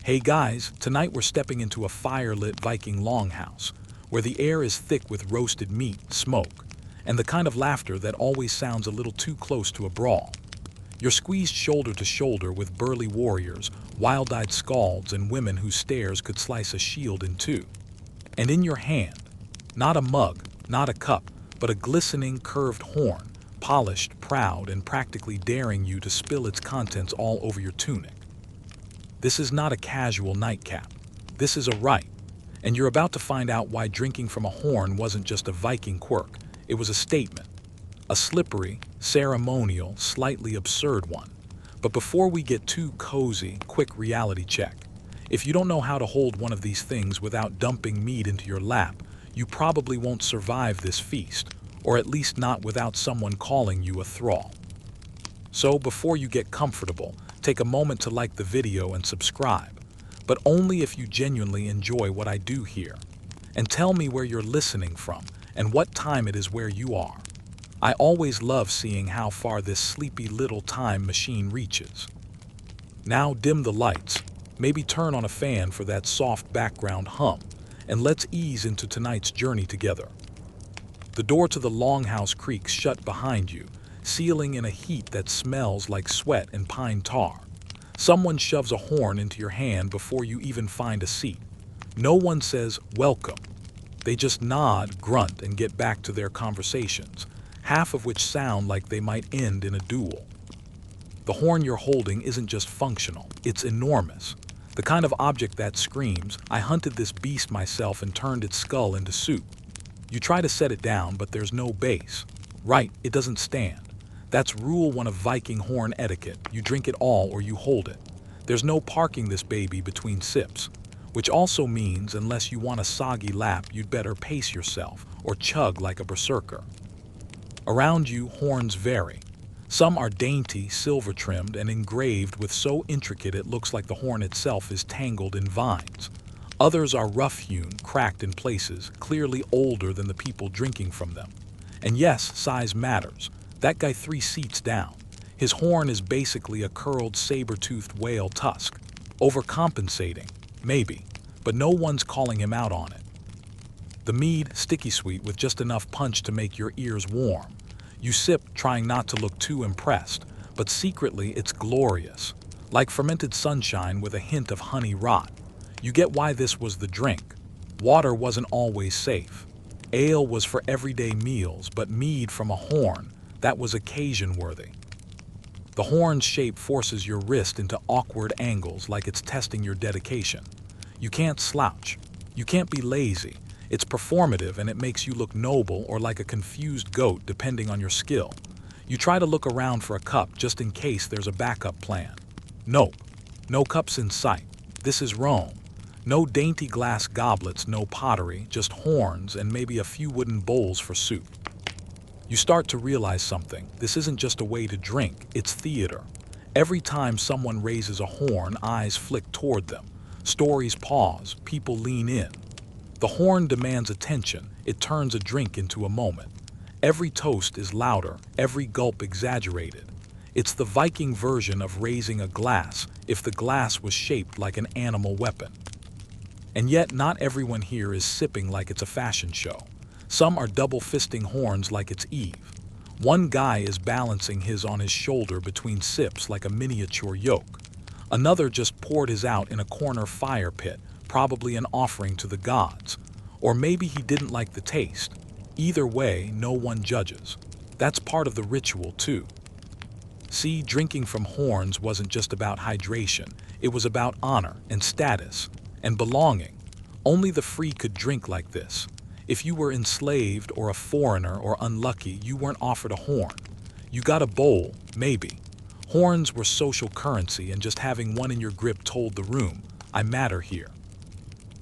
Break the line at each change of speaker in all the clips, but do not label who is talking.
Hey guys, tonight we're stepping into a fire-lit Viking longhouse, where the air is thick with roasted meat, smoke, and the kind of laughter that always sounds a little too close to a brawl. You're squeezed shoulder to shoulder with burly warriors, wild-eyed skalds, and women whose stares could slice a shield in two. And in your hand, not a mug, not a cup, but a glistening, curved horn, polished, proud, and practically daring you to spill its contents all over your tunic. This is not a casual nightcap. This is a rite. And you're about to find out why drinking from a horn wasn't just a Viking quirk. It was a statement. A slippery, ceremonial, slightly absurd one. But before we get too cozy, quick reality check. If you don't know how to hold one of these things without dumping meat into your lap, you probably won't survive this feast, or at least not without someone calling you a thrall. So before you get comfortable, take a moment to like the video and subscribe, but only if you genuinely enjoy what I do here. And tell me where you're listening from and what time it is where you are. I always love seeing how far this sleepy little time machine reaches. Now dim the lights, maybe turn on a fan for that soft background hum, and let's ease into tonight's journey together. The door to the longhouse creaks shut behind you, sealing in a heat that smells like sweat and pine tar. Someone shoves a horn into your hand before you even find a seat. No one says, "Welcome." They just nod, grunt, and get back to their conversations, half of which sound like they might end in a duel. The horn you're holding isn't just functional, it's enormous. The kind of object that screams, "I hunted this beast myself and turned its skull into soup." You try to set it down, but there's no base. Right, it doesn't stand. That's rule one of Viking horn etiquette. You drink it all or you hold it. There's no parking this baby between sips. Which also means, unless you want a soggy lap, you'd better pace yourself or chug like a berserker. Around you, horns vary. Some are dainty, silver-trimmed, and engraved with so intricate it looks like the horn itself is tangled in vines. Others are rough-hewn, cracked in places, clearly older than the people drinking from them. And yes, size matters. That guy 3 seats down. His horn is basically a curled saber-toothed whale tusk. Overcompensating, maybe, but no one's calling him out on it. The mead, sticky sweet with just enough punch to make your ears warm. You sip, trying not to look too impressed, but secretly it's glorious. Like fermented sunshine with a hint of honey rot. You get why this was the drink. Water wasn't always safe. Ale was for everyday meals, but mead from a horn, that was occasion-worthy. The horn's shape forces your wrist into awkward angles like it's testing your dedication. You can't slouch. You can't be lazy. It's performative and it makes you look noble or like a confused goat depending on your skill. You try to look around for a cup just in case there's a backup plan. Nope. No cups in sight. This is Rome. No dainty glass goblets, no pottery, just horns and maybe a few wooden bowls for soup. You start to realize something. This isn't just a way to drink, it's theater. Every time someone raises a horn, eyes flick toward them. Stories pause, people lean in. The horn demands attention, it turns a drink into a moment. Every toast is louder, every gulp exaggerated. It's the Viking version of raising a glass, if the glass was shaped like an animal weapon. And yet not everyone here is sipping like it's a fashion show. Some are double-fisting horns like it's Eve. One guy is balancing his on his shoulder between sips like a miniature yoke. Another just poured his out in a corner fire pit, probably an offering to the gods. Or maybe he didn't like the taste. Either way, no one judges. That's part of the ritual too. See, drinking from horns wasn't just about hydration. It was about honor and status and belonging. Only the free could drink like this. If you were enslaved or a foreigner or unlucky, you weren't offered a horn. You got a bowl, maybe. Horns were social currency, and just having one in your grip told the room, "I matter here."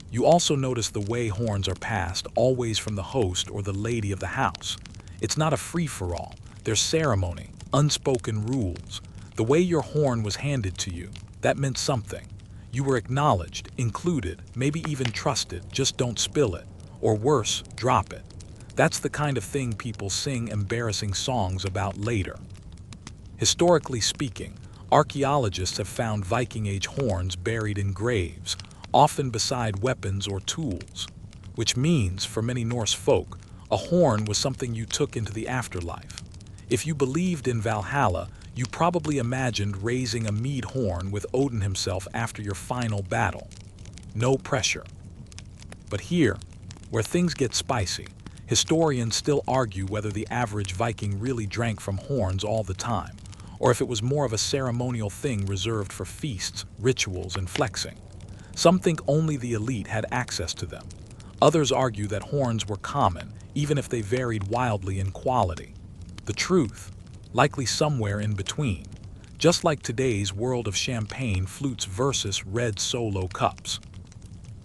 You also notice the way horns are passed, always from the host or the lady of the house. It's not a free-for-all. There's ceremony, unspoken rules. The way your horn was handed to you, that meant something. You were acknowledged, included, maybe even trusted. Just don't spill it. Or worse, drop it. That's the kind of thing people sing embarrassing songs about later. Historically speaking, Archaeologists have found Viking Age horns buried in graves, often beside weapons or tools, which means, for many Norse folk, a horn was something you took into the afterlife. If you believed in Valhalla, you probably imagined raising a mead horn with Odin himself after your final battle. No pressure. But here, where things get spicy, historians still argue whether the average Viking really drank from horns all the time, or if it was more of a ceremonial thing reserved for feasts, rituals, and flexing. Some think only the elite had access to them. Others argue that horns were common, even if they varied wildly in quality. The truth, likely somewhere in between, just like today's world of champagne flutes versus red solo cups.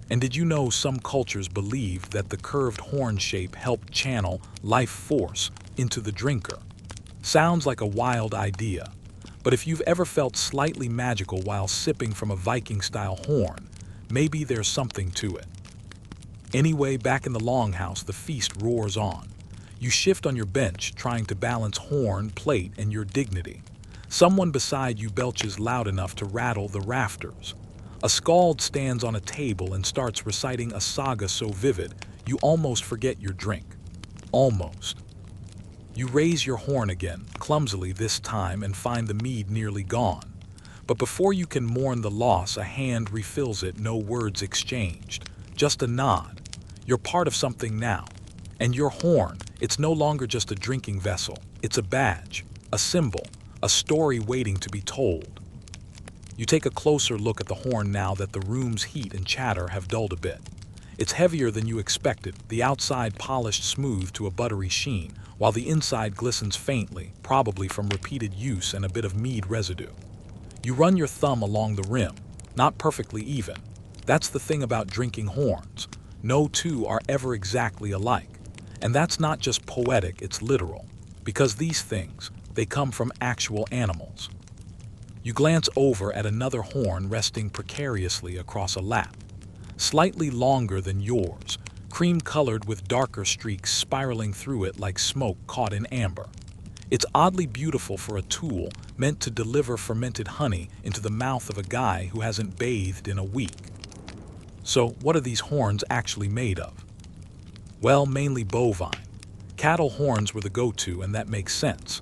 And did you know some cultures believed that the curved horn shape helped channel life force into the drinker? Sounds like a wild idea, but if you've ever felt slightly magical while sipping from a Viking-style horn, maybe there's something to it. Anyway, back in the longhouse, the feast roars on. You shift on your bench, trying to balance horn, plate, and your dignity. Someone beside you belches loud enough to rattle the rafters. A skald stands on a table and starts reciting a saga so vivid, you almost forget your drink. Almost. You raise your horn again, clumsily this time, and find the mead nearly gone. But before you can mourn the loss, a hand refills it, no words exchanged. Just a nod. You're part of something now. And your horn, it's no longer just a drinking vessel. It's a badge, a symbol, a story waiting to be told. You take a closer look at the horn now that the room's heat and chatter have dulled a bit. It's heavier than you expected, the outside polished smooth to a buttery sheen, while the inside glistens faintly, probably from repeated use and a bit of mead residue. You run your thumb along the rim, not perfectly even. That's the thing about drinking horns. No two are ever exactly alike. And that's not just poetic, it's literal. Because these things, they come from actual animals. You glance over at another horn resting precariously across a lap. Slightly longer than yours, cream-colored with darker streaks spiraling through it like smoke caught in amber. It's oddly beautiful for a tool meant to deliver fermented honey into the mouth of a guy who hasn't bathed in a week. So, what are these horns actually made of? Well, mainly bovine. Cattle horns were the go-to, and that makes sense.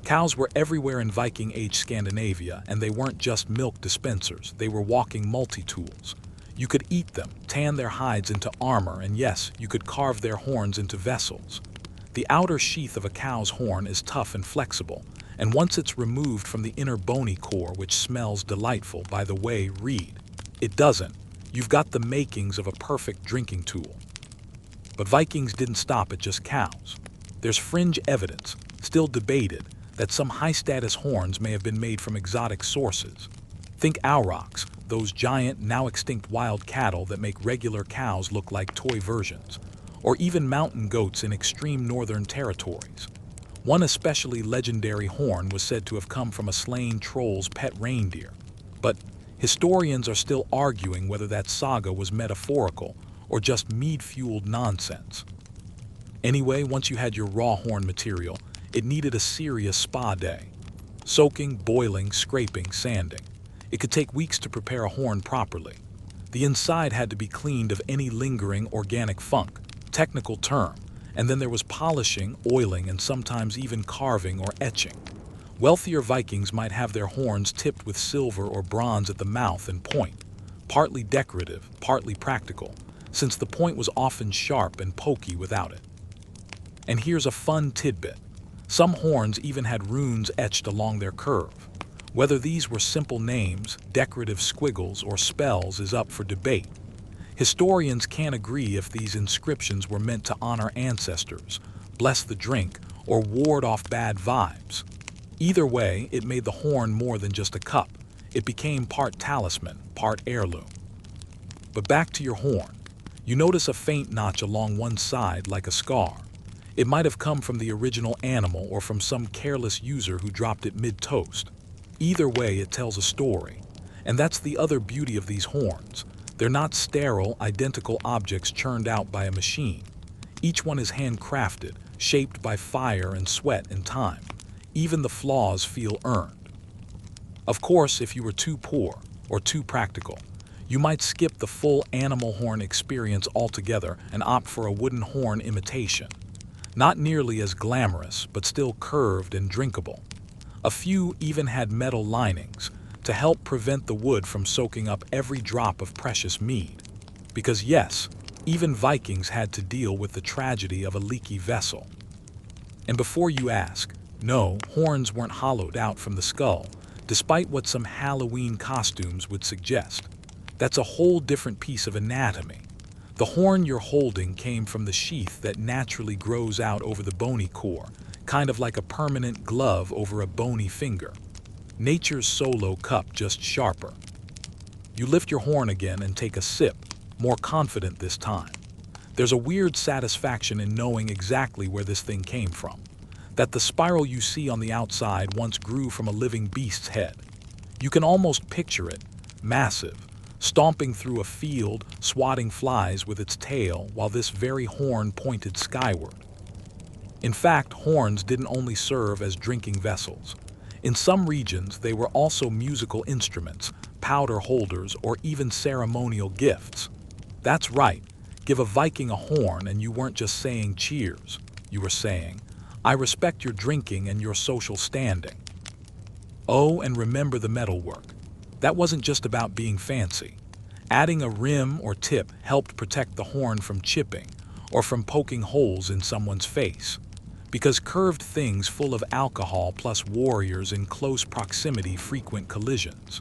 Cows were everywhere in Viking Age Scandinavia, and they weren't just milk dispensers, they were walking multi-tools. You could eat them, tan their hides into armor, and yes, you could carve their horns into vessels. The outer sheath of a cow's horn is tough and flexible, and once it's removed from the inner bony core, which smells delightful, by the way, read. It doesn't. You've got the makings of a perfect drinking tool. But Vikings didn't stop at just cows. There's fringe evidence, still debated, that some high-status horns may have been made from exotic sources. Think aurochs, those giant, now-extinct wild cattle that make regular cows look like toy versions, or even mountain goats in extreme northern territories. One especially legendary horn was said to have come from a slain troll's pet reindeer. But historians are still arguing whether that saga was metaphorical or just mead-fueled nonsense. Anyway, once you had your raw horn material, it needed a serious spa day. Soaking, boiling, scraping, sanding. It could take weeks to prepare a horn properly. The inside had to be cleaned of any lingering organic funk, technical term, and then there was polishing, oiling, and sometimes even carving or etching. Wealthier Vikings might have their horns tipped with silver or bronze at the mouth and point, partly decorative, partly practical, since the point was often sharp and pokey without it. And here's a fun tidbit. Some horns even had runes etched along their curve. Whether these were simple names, decorative squiggles, or spells is up for debate. Historians can't agree if these inscriptions were meant to honor ancestors, bless the drink, or ward off bad vibes. Either way, it made the horn more than just a cup. It became part talisman, part heirloom. But back to your horn. You notice a faint notch along one side like a scar. It might have come from the original animal or from some careless user who dropped it mid-toast. Either way, it tells a story. And that's the other beauty of these horns. They're not sterile, identical objects churned out by a machine. Each one is handcrafted, shaped by fire and sweat and time. Even the flaws feel earned. Of course, if you were too poor or too practical, you might skip the full animal horn experience altogether and opt for a wooden horn imitation. Not nearly as glamorous, but still curved and drinkable. A few even had metal linings to help prevent the wood from soaking up every drop of precious mead. Because yes, even Vikings had to deal with the tragedy of a leaky vessel. And before you ask, no, horns weren't hollowed out from the skull, despite what some Halloween costumes would suggest. That's a whole different piece of anatomy. The horn you're holding came from the sheath that naturally grows out over the bony core, kind of like a permanent glove over a bony finger. Nature's solo cup, just sharper. You lift your horn again and take a sip, more confident this time. There's a weird satisfaction in knowing exactly where this thing came from. That the spiral you see on the outside once grew from a living beast's head. You can almost picture it, massive, stomping through a field, swatting flies with its tail while this very horn pointed skyward. In fact, horns didn't only serve as drinking vessels. In some regions, they were also musical instruments, powder holders, or even ceremonial gifts. That's right, give a Viking a horn and you weren't just saying cheers. You were saying, I respect your drinking and your social standing. Oh, and remember the metalwork. That wasn't just about being fancy. Adding a rim or tip helped protect the horn from chipping or from poking holes in someone's face. Because curved things full of alcohol plus warriors in close proximity frequent collisions.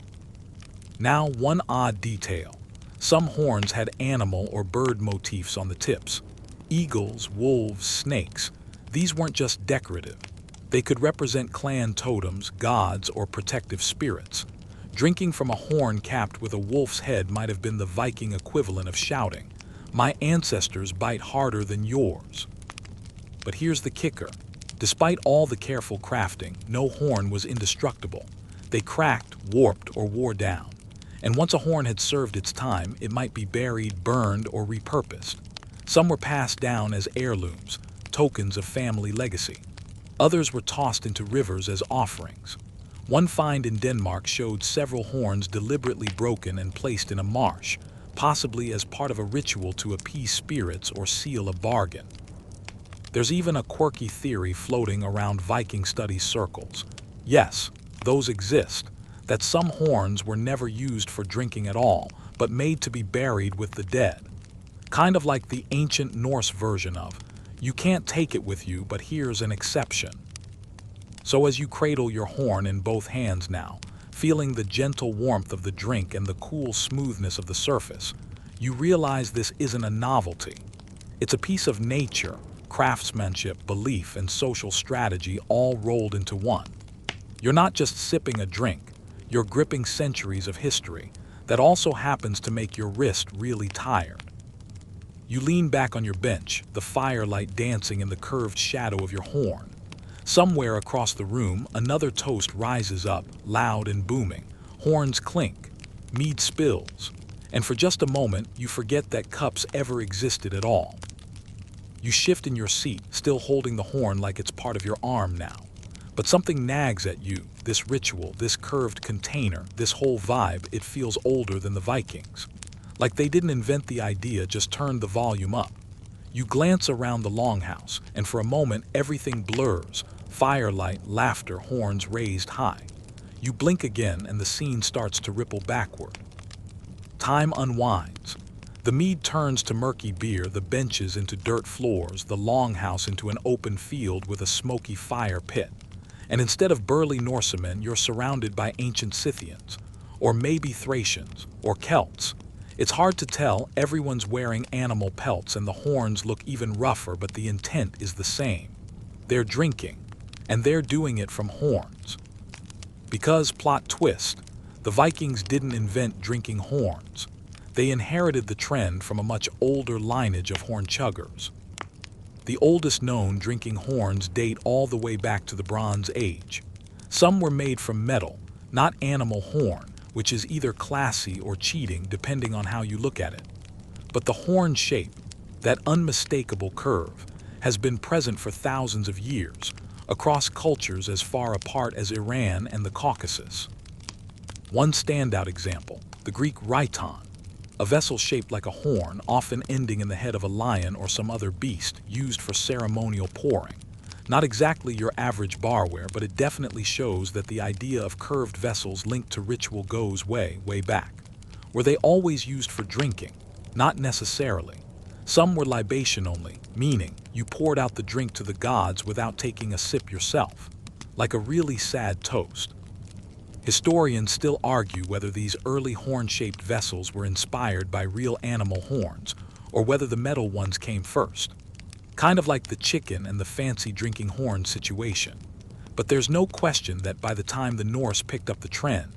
Now, one odd detail. Some horns had animal or bird motifs on the tips. Eagles, wolves, snakes. These weren't just decorative. They could represent clan totems, gods, or protective spirits. Drinking from a horn capped with a wolf's head might have been the Viking equivalent of shouting, "My ancestors bite harder than yours." But here's the kicker. Despite all the careful crafting, no horn was indestructible. They cracked, warped, or wore down. And once a horn had served its time, it might be buried, burned, or repurposed. Some were passed down as heirlooms, tokens of family legacy. Others were tossed into rivers as offerings. One find in Denmark showed several horns deliberately broken and placed in a marsh, possibly as part of a ritual to appease spirits or seal a bargain. There's even a quirky theory floating around Viking study circles. Yes, those exist, that some horns were never used for drinking at all, but made to be buried with the dead. Kind of like the ancient Norse version of, you can't take it with you, but here's an exception. So as you cradle your horn in both hands now, feeling the gentle warmth of the drink and the cool smoothness of the surface, you realize this isn't a novelty. It's a piece of nature, craftsmanship, belief, and social strategy all rolled into one. You're not just sipping a drink, you're gripping centuries of history that also happens to make your wrist really tired. You lean back on your bench, the firelight dancing in the curved shadow of your horn. Somewhere across the room, another toast rises up, loud and booming. Horns clink, mead spills, and for just a moment, you forget that cups ever existed at all. You shift in your seat, still holding the horn like it's part of your arm now. But something nags at you, this ritual, this curved container, this whole vibe. It feels older than the Vikings. Like they didn't invent the idea, just turned the volume up. You glance around the longhouse, and for a moment, everything blurs. Firelight, laughter, horns raised high. You blink again, and the scene starts to ripple backward. Time unwinds. The mead turns to murky beer, the benches into dirt floors, the longhouse into an open field with a smoky fire pit. And instead of burly Norsemen, you're surrounded by ancient Scythians, or maybe Thracians, or Celts. It's hard to tell. Everyone's wearing animal pelts and the horns look even rougher, but the intent is the same. They're drinking, and they're doing it from horns. Because, plot twist, the Vikings didn't invent drinking horns. They inherited the trend from a much older lineage of horn chuggers. The oldest known drinking horns date all the way back to the Bronze Age. Some were made from metal, not animal horn, which is either classy or cheating depending on how you look at it. But the horn shape, that unmistakable curve, has been present for thousands of years, across cultures as far apart as Iran and the Caucasus. One standout example, the Greek rhyton, a vessel shaped like a horn, often ending in the head of a lion or some other beast, used for ceremonial pouring. Not exactly your average barware, but it definitely shows that the idea of curved vessels linked to ritual goes way, way back. Were they always used for drinking? Not necessarily. Some were libation only, meaning you poured out the drink to the gods without taking a sip yourself, like a really sad toast. Historians still argue whether these early horn-shaped vessels were inspired by real animal horns, or whether the metal ones came first. Kind of like the chicken and the fancy drinking horn situation. But there's no question that by the time the Norse picked up the trend,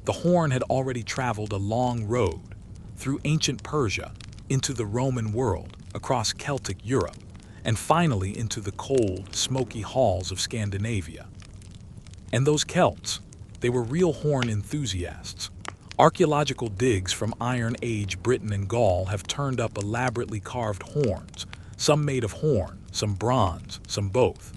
the horn had already traveled a long road through ancient Persia, into the Roman world, across Celtic Europe, and finally into the cold, smoky halls of Scandinavia. And those Celts, they were real horn enthusiasts. Archaeological digs from Iron Age Britain and Gaul have turned up elaborately carved horns, some made of horn, some bronze, some both.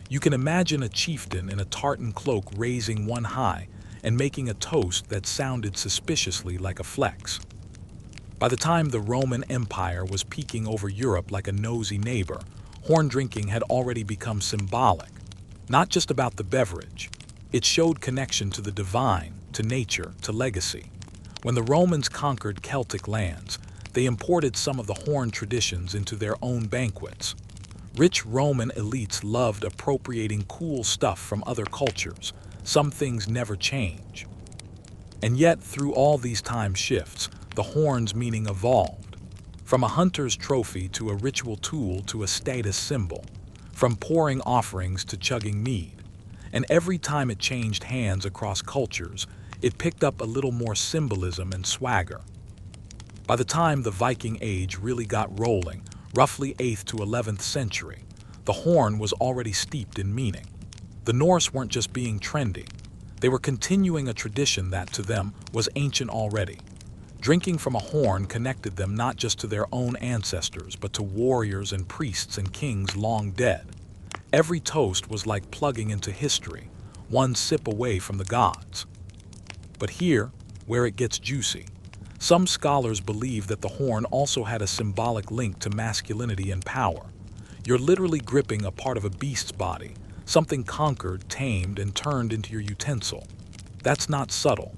You can imagine a chieftain in a tartan cloak raising one high and making a toast that sounded suspiciously like a flex. By the time the Roman Empire was peeking over Europe like a nosy neighbor, horn drinking had already become symbolic, not just about the beverage. It showed connection to the divine, to nature, to legacy. When the Romans conquered Celtic lands, they imported some of the horn traditions into their own banquets. Rich Roman elites loved appropriating cool stuff from other cultures. Some things never change. And yet, through all these time shifts, the horn's meaning evolved. From a hunter's trophy to a ritual tool to a status symbol. From pouring offerings to chugging mead. And every time it changed hands across cultures, it picked up a little more symbolism and swagger. By the time the Viking Age really got rolling, roughly 8th to 11th century, the horn was already steeped in meaning. The Norse weren't just being trendy. They were continuing a tradition that, to them, was ancient already. Drinking from a horn connected them not just to their own ancestors, but to warriors and priests and kings long dead. Every toast was like plugging into history, one sip away from the gods. But here, where it gets juicy, some scholars believe that the horn also had a symbolic link to masculinity and power. You're literally gripping a part of a beast's body, something conquered, tamed, and turned into your utensil. That's not subtle.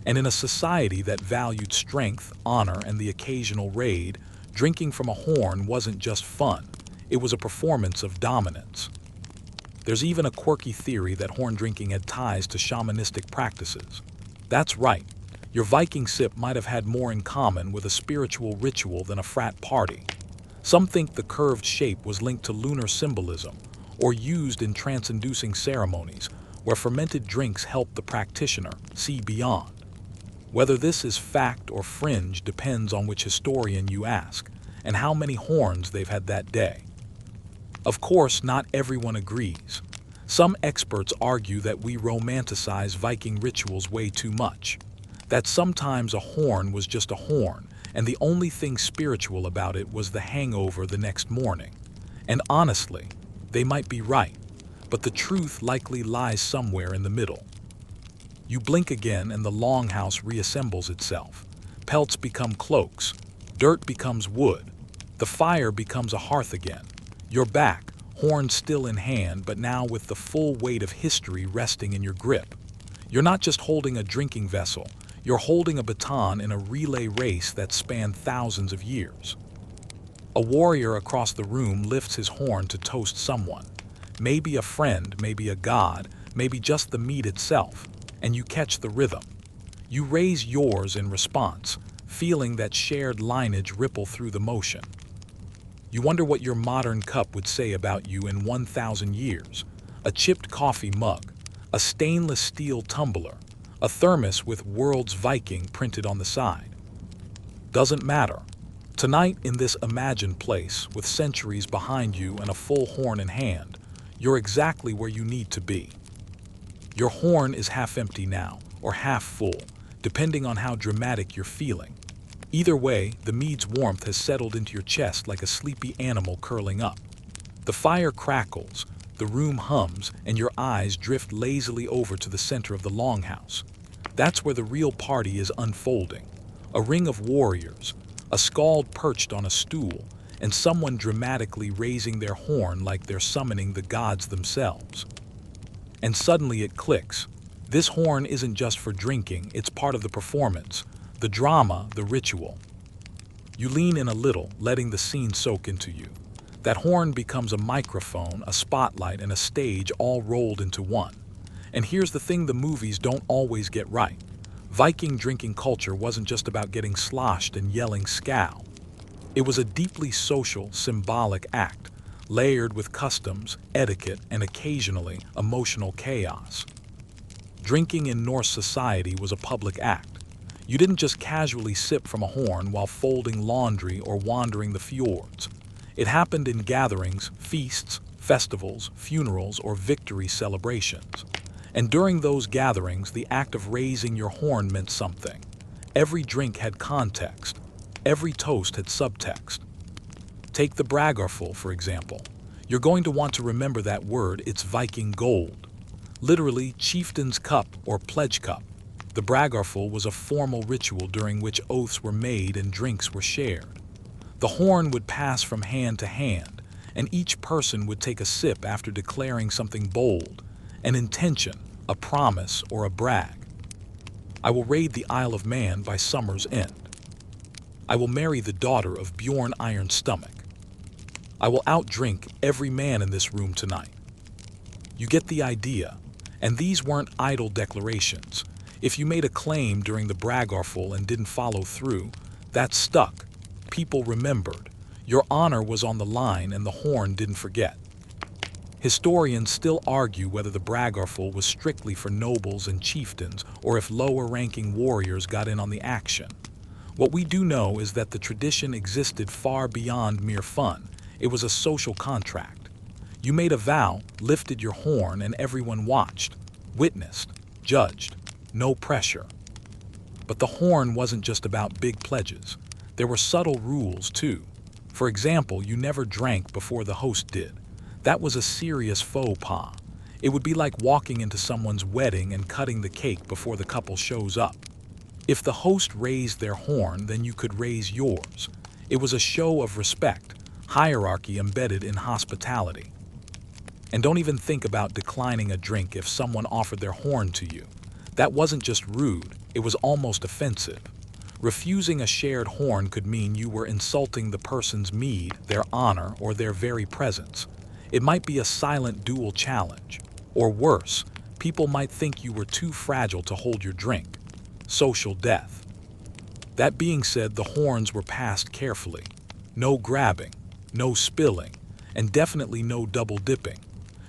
And in a society that valued strength, honor, and the occasional raid, drinking from a horn wasn't just fun. It was a performance of dominance. There's even a quirky theory that horn drinking had ties to shamanistic practices. That's right. Your Viking sip might have had more in common with a spiritual ritual than a frat party. Some think the curved shape was linked to lunar symbolism, or used in trance-inducing ceremonies, where fermented drinks help the practitioner see beyond. Whether this is fact or fringe depends on which historian you ask, and how many horns they've had that day. Of course, not everyone agrees. Some experts argue that we romanticize Viking rituals way too much. That sometimes a horn was just a horn, and the only thing spiritual about it was the hangover the next morning. And honestly, they might be right, but the truth likely lies somewhere in the middle. You blink again and the longhouse reassembles itself. Pelts become cloaks. Dirt becomes wood. The fire becomes a hearth again. You're back, horn still in hand, but now with the full weight of history resting in your grip. You're not just holding a drinking vessel, you're holding a baton in a relay race that spanned thousands of years. A warrior across the room lifts his horn to toast someone. Maybe a friend, maybe a god, maybe just the mead itself, and you catch the rhythm. You raise yours in response, feeling that shared lineage ripple through the motion. You wonder what your modern cup would say about you in 1,000 years. A chipped coffee mug, a stainless steel tumbler, a thermos with "World's Viking" printed on the side. Doesn't matter. Tonight, in this imagined place, with centuries behind you and a full horn in hand, you're exactly where you need to be. Your horn is half empty now, or half full, depending on how dramatic you're feeling. Either way, the mead's warmth has settled into your chest like a sleepy animal curling up. The fire crackles, the room hums, and your eyes drift lazily over to the center of the longhouse. That's where the real party is unfolding. A ring of warriors, a skald perched on a stool, and someone dramatically raising their horn like they're summoning the gods themselves. And suddenly it clicks. This horn isn't just for drinking, it's part of the performance, the drama, the ritual. You lean in a little, letting the scene soak into you. That horn becomes a microphone, a spotlight, and a stage all rolled into one. And here's the thing the movies don't always get right. Viking drinking culture wasn't just about getting sloshed and yelling scowl. It was a deeply social, symbolic act, layered with customs, etiquette, and occasionally emotional chaos. Drinking in Norse society was a public act. You didn't just casually sip from a horn while folding laundry or wandering the fjords. It happened in gatherings, feasts, festivals, funerals, or victory celebrations. And during those gatherings, the act of raising your horn meant something. Every drink had context. Every toast had subtext. Take the bragarfull, for example. You're going to want to remember that word, it's Viking gold. Literally, chieftain's cup or pledge cup. The bragarfull was a formal ritual during which oaths were made and drinks were shared. The horn would pass from hand to hand, and each person would take a sip after declaring something bold, an intention, a promise, or a brag. I will raid the Isle of Man by summer's end. I will marry the daughter of Bjorn Iron Stomach. I will outdrink every man in this room tonight. You get the idea, and these weren't idle declarations. If you made a claim during the bragarfull and didn't follow through, that stuck. People remembered. Your honor was on the line and the horn didn't forget. Historians still argue whether the bragarfull was strictly for nobles and chieftains or if lower-ranking warriors got in on the action. What we do know is that the tradition existed far beyond mere fun. It was a social contract. You made a vow, lifted your horn, and everyone watched, witnessed, judged. No pressure. But the horn wasn't just about big pledges. There were subtle rules, too. For example, you never drank before the host did. That was a serious faux pas. It would be like walking into someone's wedding and cutting the cake before the couple shows up. If the host raised their horn, then you could raise yours. It was a show of respect, hierarchy embedded in hospitality. And don't even think about declining a drink if someone offered their horn to you. That wasn't just rude, it was almost offensive. Refusing a shared horn could mean you were insulting the person's mead, their honor, or their very presence. It might be a silent duel challenge. Or worse, people might think you were too fragile to hold your drink. Social death. That being said, the horns were passed carefully. No grabbing, no spilling, and definitely no double dipping.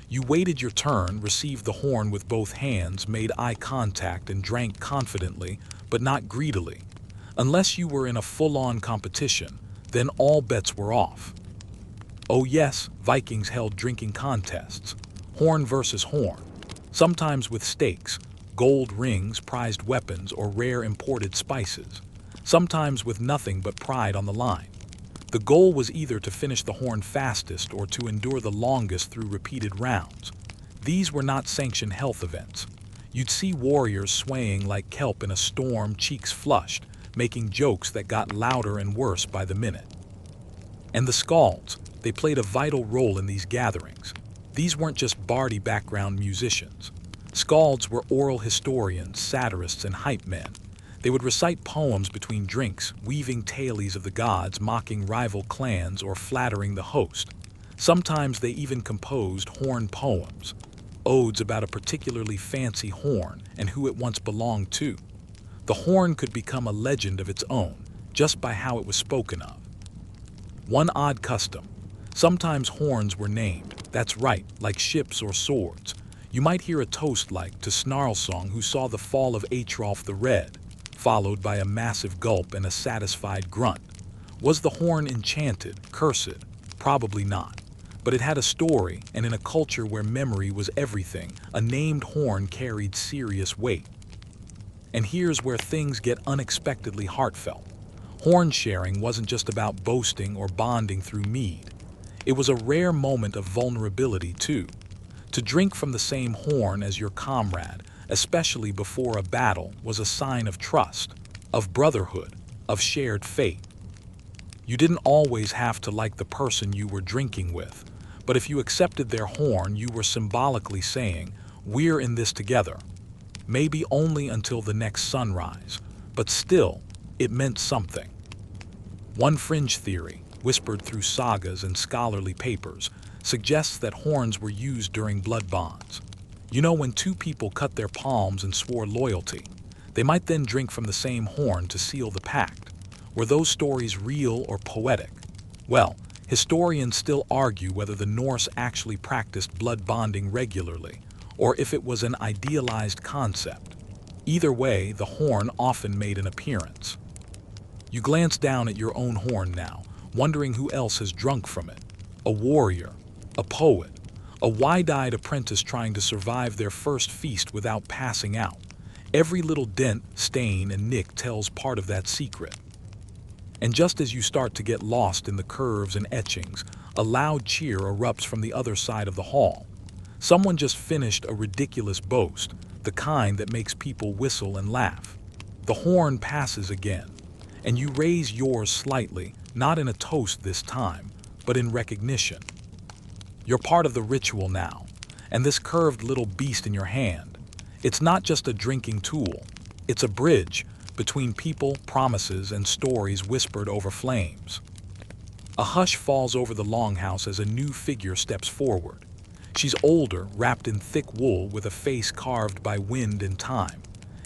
You waited your turn, received the horn with both hands, made eye contact, and drank confidently, but not greedily. Unless you were in a full-on competition, then all bets were off. Oh yes, Vikings held drinking contests, horn versus horn, sometimes with stakes, gold rings, prized weapons, or rare imported spices, sometimes with nothing but pride on the line. The goal was either to finish the horn fastest or to endure the longest through repeated rounds. These were not sanctioned health events. You'd see warriors swaying like kelp in a storm, cheeks flushed, making jokes that got louder and worse by the minute. And the skalds, they played a vital role in these gatherings. These weren't just bardy background musicians. Skalds were oral historians, satirists, and hype men. They would recite poems between drinks, weaving tales of the gods, mocking rival clans, or flattering the host. Sometimes they even composed horn poems, odes about a particularly fancy horn and who it once belonged to. The horn could become a legend of its own, just by how it was spoken of. One odd custom. Sometimes horns were named, that's right, like ships or swords. You might hear a toast like to Snarlsong, who saw the fall of Atrolf the Red, followed by a massive gulp and a satisfied grunt. Was the horn enchanted, cursed? Probably not. But it had a story, and in a culture where memory was everything, a named horn carried serious weight. And here's where things get unexpectedly heartfelt. Horn sharing wasn't just about boasting or bonding through mead. It was a rare moment of vulnerability, too. To drink from the same horn as your comrade especially before a battle, was a sign of trust, of brotherhood, of shared fate. You didn't always have to like the person you were drinking with, but if you accepted their horn, you were symbolically saying, "We're in this together." Maybe only until the next sunrise, but still, it meant something. One fringe theory, whispered through sagas and scholarly papers, suggests that horns were used during blood bonds. You know, when two people cut their palms and swore loyalty, they might then drink from the same horn to seal the pact. Were those stories real or poetic? Well, historians still argue whether the Norse actually practiced blood bonding regularly, or if it was an idealized concept. Either way, the horn often made an appearance. You glance down at your own horn now, wondering who else has drunk from it. A warrior, a poet, a wide-eyed apprentice trying to survive their first feast without passing out. Every little dent, stain, and nick tells part of that secret. And just as you start to get lost in the curves and etchings, a loud cheer erupts from the other side of the hall. Someone just finished a ridiculous boast, the kind that makes people whistle and laugh. The horn passes again, and you raise yours slightly, not in a toast this time, but in recognition. You're part of the ritual now, and this curved little beast in your hand, it's not just a drinking tool, it's a bridge between people, promises, and stories whispered over flames. A hush falls over the longhouse as a new figure steps forward. She's older, wrapped in thick wool with a face carved by wind and time.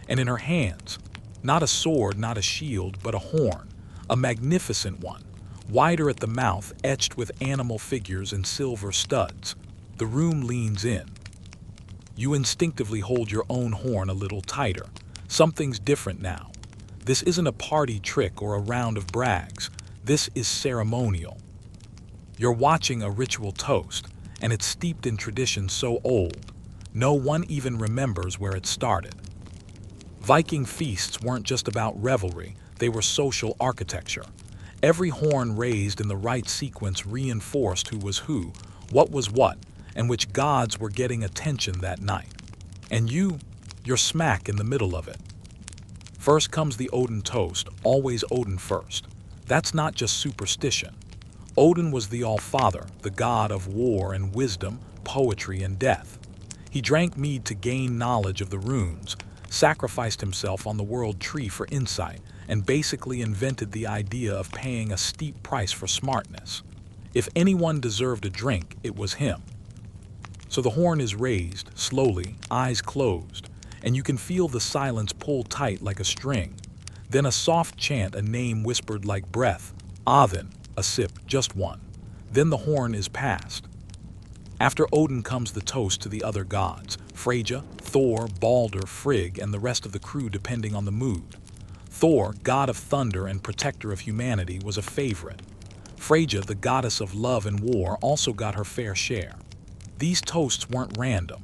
And in her hands, not a sword, not a shield, but a horn, a magnificent one, wider at the mouth, etched with animal figures and silver studs. The room leans in. You instinctively hold your own horn a little tighter. Something's different now. This isn't a party trick or a round of brags. This is ceremonial. You're watching a ritual toast, and it's steeped in tradition so old, no one even remembers where it started. Viking feasts weren't just about revelry, they were social architecture. Every horn raised in the right sequence reinforced who was who, what was what, and which gods were getting attention that night. And you're smack in the middle of it. First comes the Odin toast, always Odin first. That's not just superstition. Odin was the All-Father, the god of war and wisdom, poetry and death. He drank mead to gain knowledge of the runes, sacrificed himself on the world tree for insight, and basically invented the idea of paying a steep price for smartness. If anyone deserved a drink, it was him. So the horn is raised, slowly, eyes closed, and you can feel the silence pull tight like a string. Then a soft chant, a name whispered like breath. Odin, a sip, just one. Then the horn is passed. After Odin comes the toast to the other gods, Freyja, Thor, Balder, Frigg, and the rest of the crew depending on the mood. Thor, god of thunder and protector of humanity, was a favorite. Freyja, the goddess of love and war, also got her fair share. These toasts weren't random.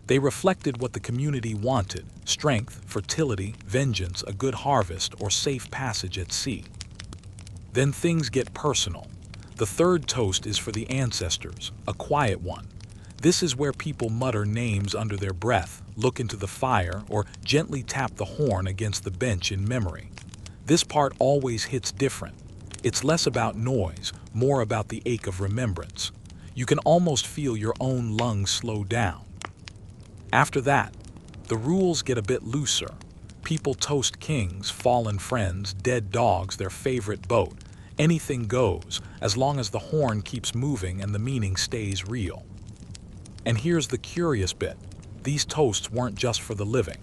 They reflected what the community wanted: strength, fertility, vengeance, a good harvest, or safe passage at sea. Then things get personal. The third toast is for the ancestors, a quiet one. This is where people mutter names under their breath, look into the fire, or gently tap the horn against the bench in memory. This part always hits different. It's less about noise, more about the ache of remembrance. You can almost feel your own lungs slow down. After that, the rules get a bit looser. People toast kings, fallen friends, dead dogs, their favorite boat. Anything goes, as long as the horn keeps moving and the meaning stays real. And here's the curious bit. These toasts weren't just for the living.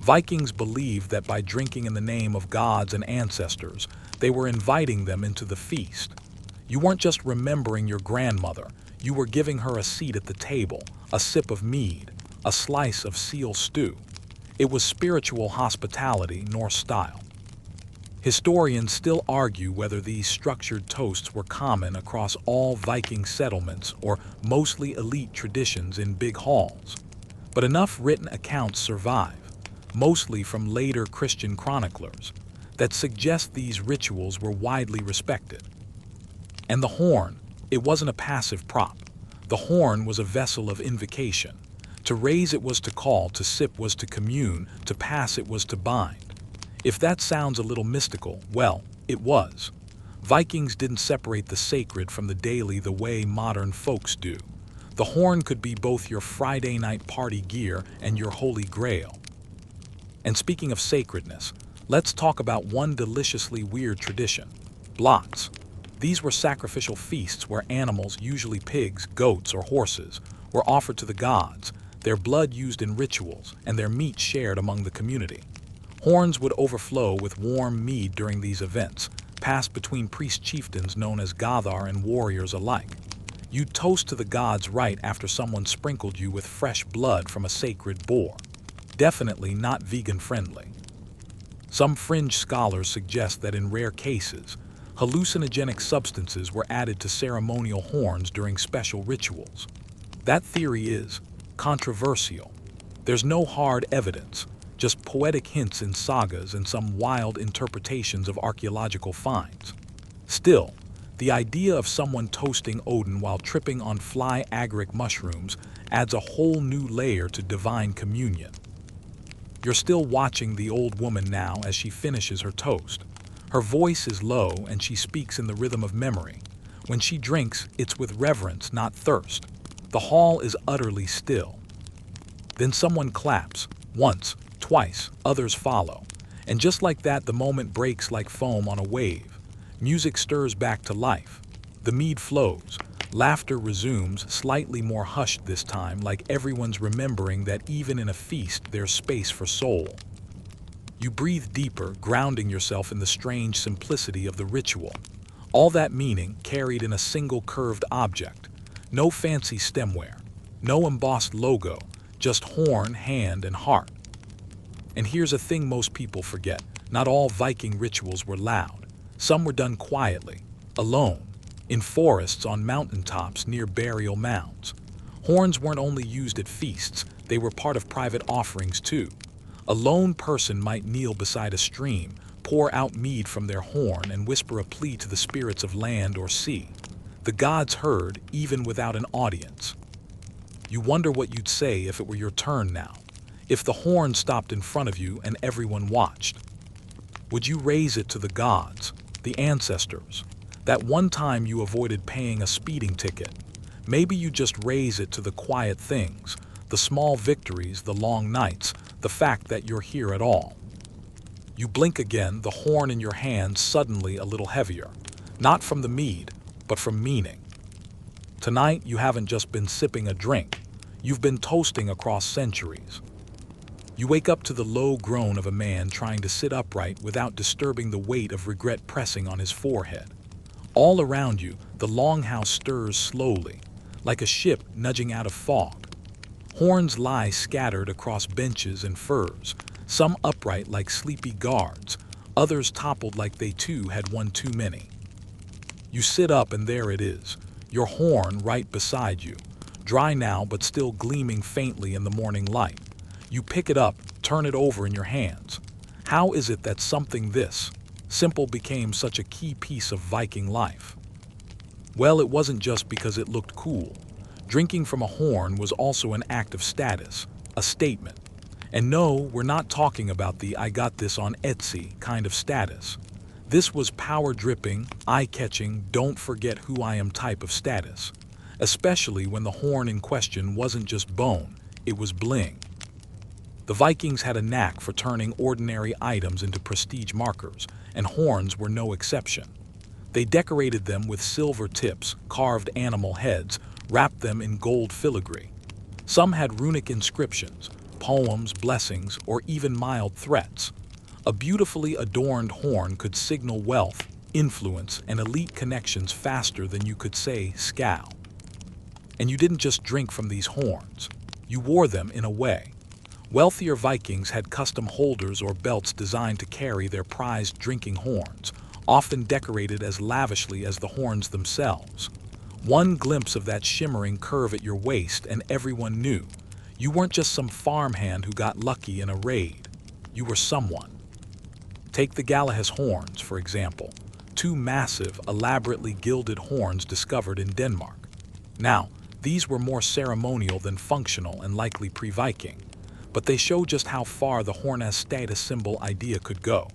Vikings believed that by drinking in the name of gods and ancestors, they were inviting them into the feast. You weren't just remembering your grandmother, you were giving her a seat at the table, a sip of mead, a slice of seal stew. It was spiritual hospitality, Norse style. Historians still argue whether these structured toasts were common across all Viking settlements or mostly elite traditions in big halls. But enough written accounts survive, mostly from later Christian chroniclers, that suggest these rituals were widely respected. And the horn, it wasn't a passive prop. The horn was a vessel of invocation, To raise it was to call, to sip was to commune, to pass it was to bind. If that sounds a little mystical, well, it was. Vikings didn't separate the sacred from the daily the way modern folks do. The horn could be both your Friday night party gear and your holy grail. And speaking of sacredness, let's talk about one deliciously weird tradition: blots. These were sacrificial feasts where animals, usually pigs, goats, or horses, were offered to the gods, their blood used in rituals, and their meat shared among the community. Horns would overflow with warm mead during these events, passed between priest chieftains known as Gathar and warriors alike. You'd toast to the gods right after someone sprinkled you with fresh blood from a sacred boar. Definitely not vegan-friendly. Some fringe scholars suggest that in rare cases, hallucinogenic substances were added to ceremonial horns during special rituals. That theory is controversial. There's no hard evidence, just poetic hints in sagas and some wild interpretations of archaeological finds. Still, the idea of someone toasting Odin while tripping on fly agaric mushrooms adds a whole new layer to divine communion. You're still watching the old woman now as she finishes her toast. Her voice is low and she speaks in the rhythm of memory. When she drinks, it's with reverence, not thirst. The hall is utterly still. Then someone claps, once, twice, others follow. And just like that, the moment breaks like foam on a wave. Music stirs back to life. The mead flows. Laughter resumes, slightly more hushed this time, like everyone's remembering that even in a feast there's space for soul. You breathe deeper, grounding yourself in the strange simplicity of the ritual. All that meaning carried in a single curved object. No fancy stemware, no embossed logo, just horn, hand, and heart. And here's a thing most people forget: not all Viking rituals were loud. Some were done quietly, alone, in forests, on mountaintops, near burial mounds. Horns weren't only used at feasts, they were part of private offerings too. A lone person might kneel beside a stream, pour out mead from their horn, and whisper a plea to the spirits of land or sea. The gods heard, even without an audience. You wonder what you'd say if it were your turn now, if the horn stopped in front of you and everyone watched. Would you raise it to the gods, the ancestors? That one time you avoided paying a speeding ticket. Maybe you just raise it to the quiet things, the small victories, the long nights, the fact that you're here at all. You blink again, the horn in your hand suddenly a little heavier, not from the mead, but from meaning. Tonight you haven't just been sipping a drink, you've been toasting across centuries. You wake up to the low groan of a man trying to sit upright without disturbing the weight of regret pressing on his forehead. All around you, the longhouse stirs slowly, like a ship nudging out of fog. Horns lie scattered across benches and furs, some upright like sleepy guards, others toppled like they too had one too many. You sit up and there it is, your horn right beside you, dry now but still gleaming faintly in the morning light. You pick it up, turn it over in your hands. How is it that something this simple became such a key piece of Viking life? Well, it wasn't just because it looked cool. Drinking from a horn was also an act of status, a statement. And no, we're not talking about the "I got this on Etsy" kind of status. This was power-dripping, eye-catching, don't forget who I am type of status. Especially when the horn in question wasn't just bone, it was bling. The Vikings had a knack for turning ordinary items into prestige markers, and horns were no exception. They decorated them with silver tips, carved animal heads, wrapped them in gold filigree. Some had runic inscriptions, poems, blessings, or even mild threats. A beautifully adorned horn could signal wealth, influence, and elite connections faster than you could say "scow." And you didn't just drink from these horns. You wore them in a way. Wealthier Vikings had custom holders or belts designed to carry their prized drinking horns, often decorated as lavishly as the horns themselves. One glimpse of that shimmering curve at your waist and everyone knew. You weren't just some farmhand who got lucky in a raid. You were someone. Take the Galah's horns, for example, two massive, elaborately gilded horns discovered in Denmark. Now, These were more ceremonial than functional and likely pre-Viking, but they show just how far the horn as status symbol idea could go.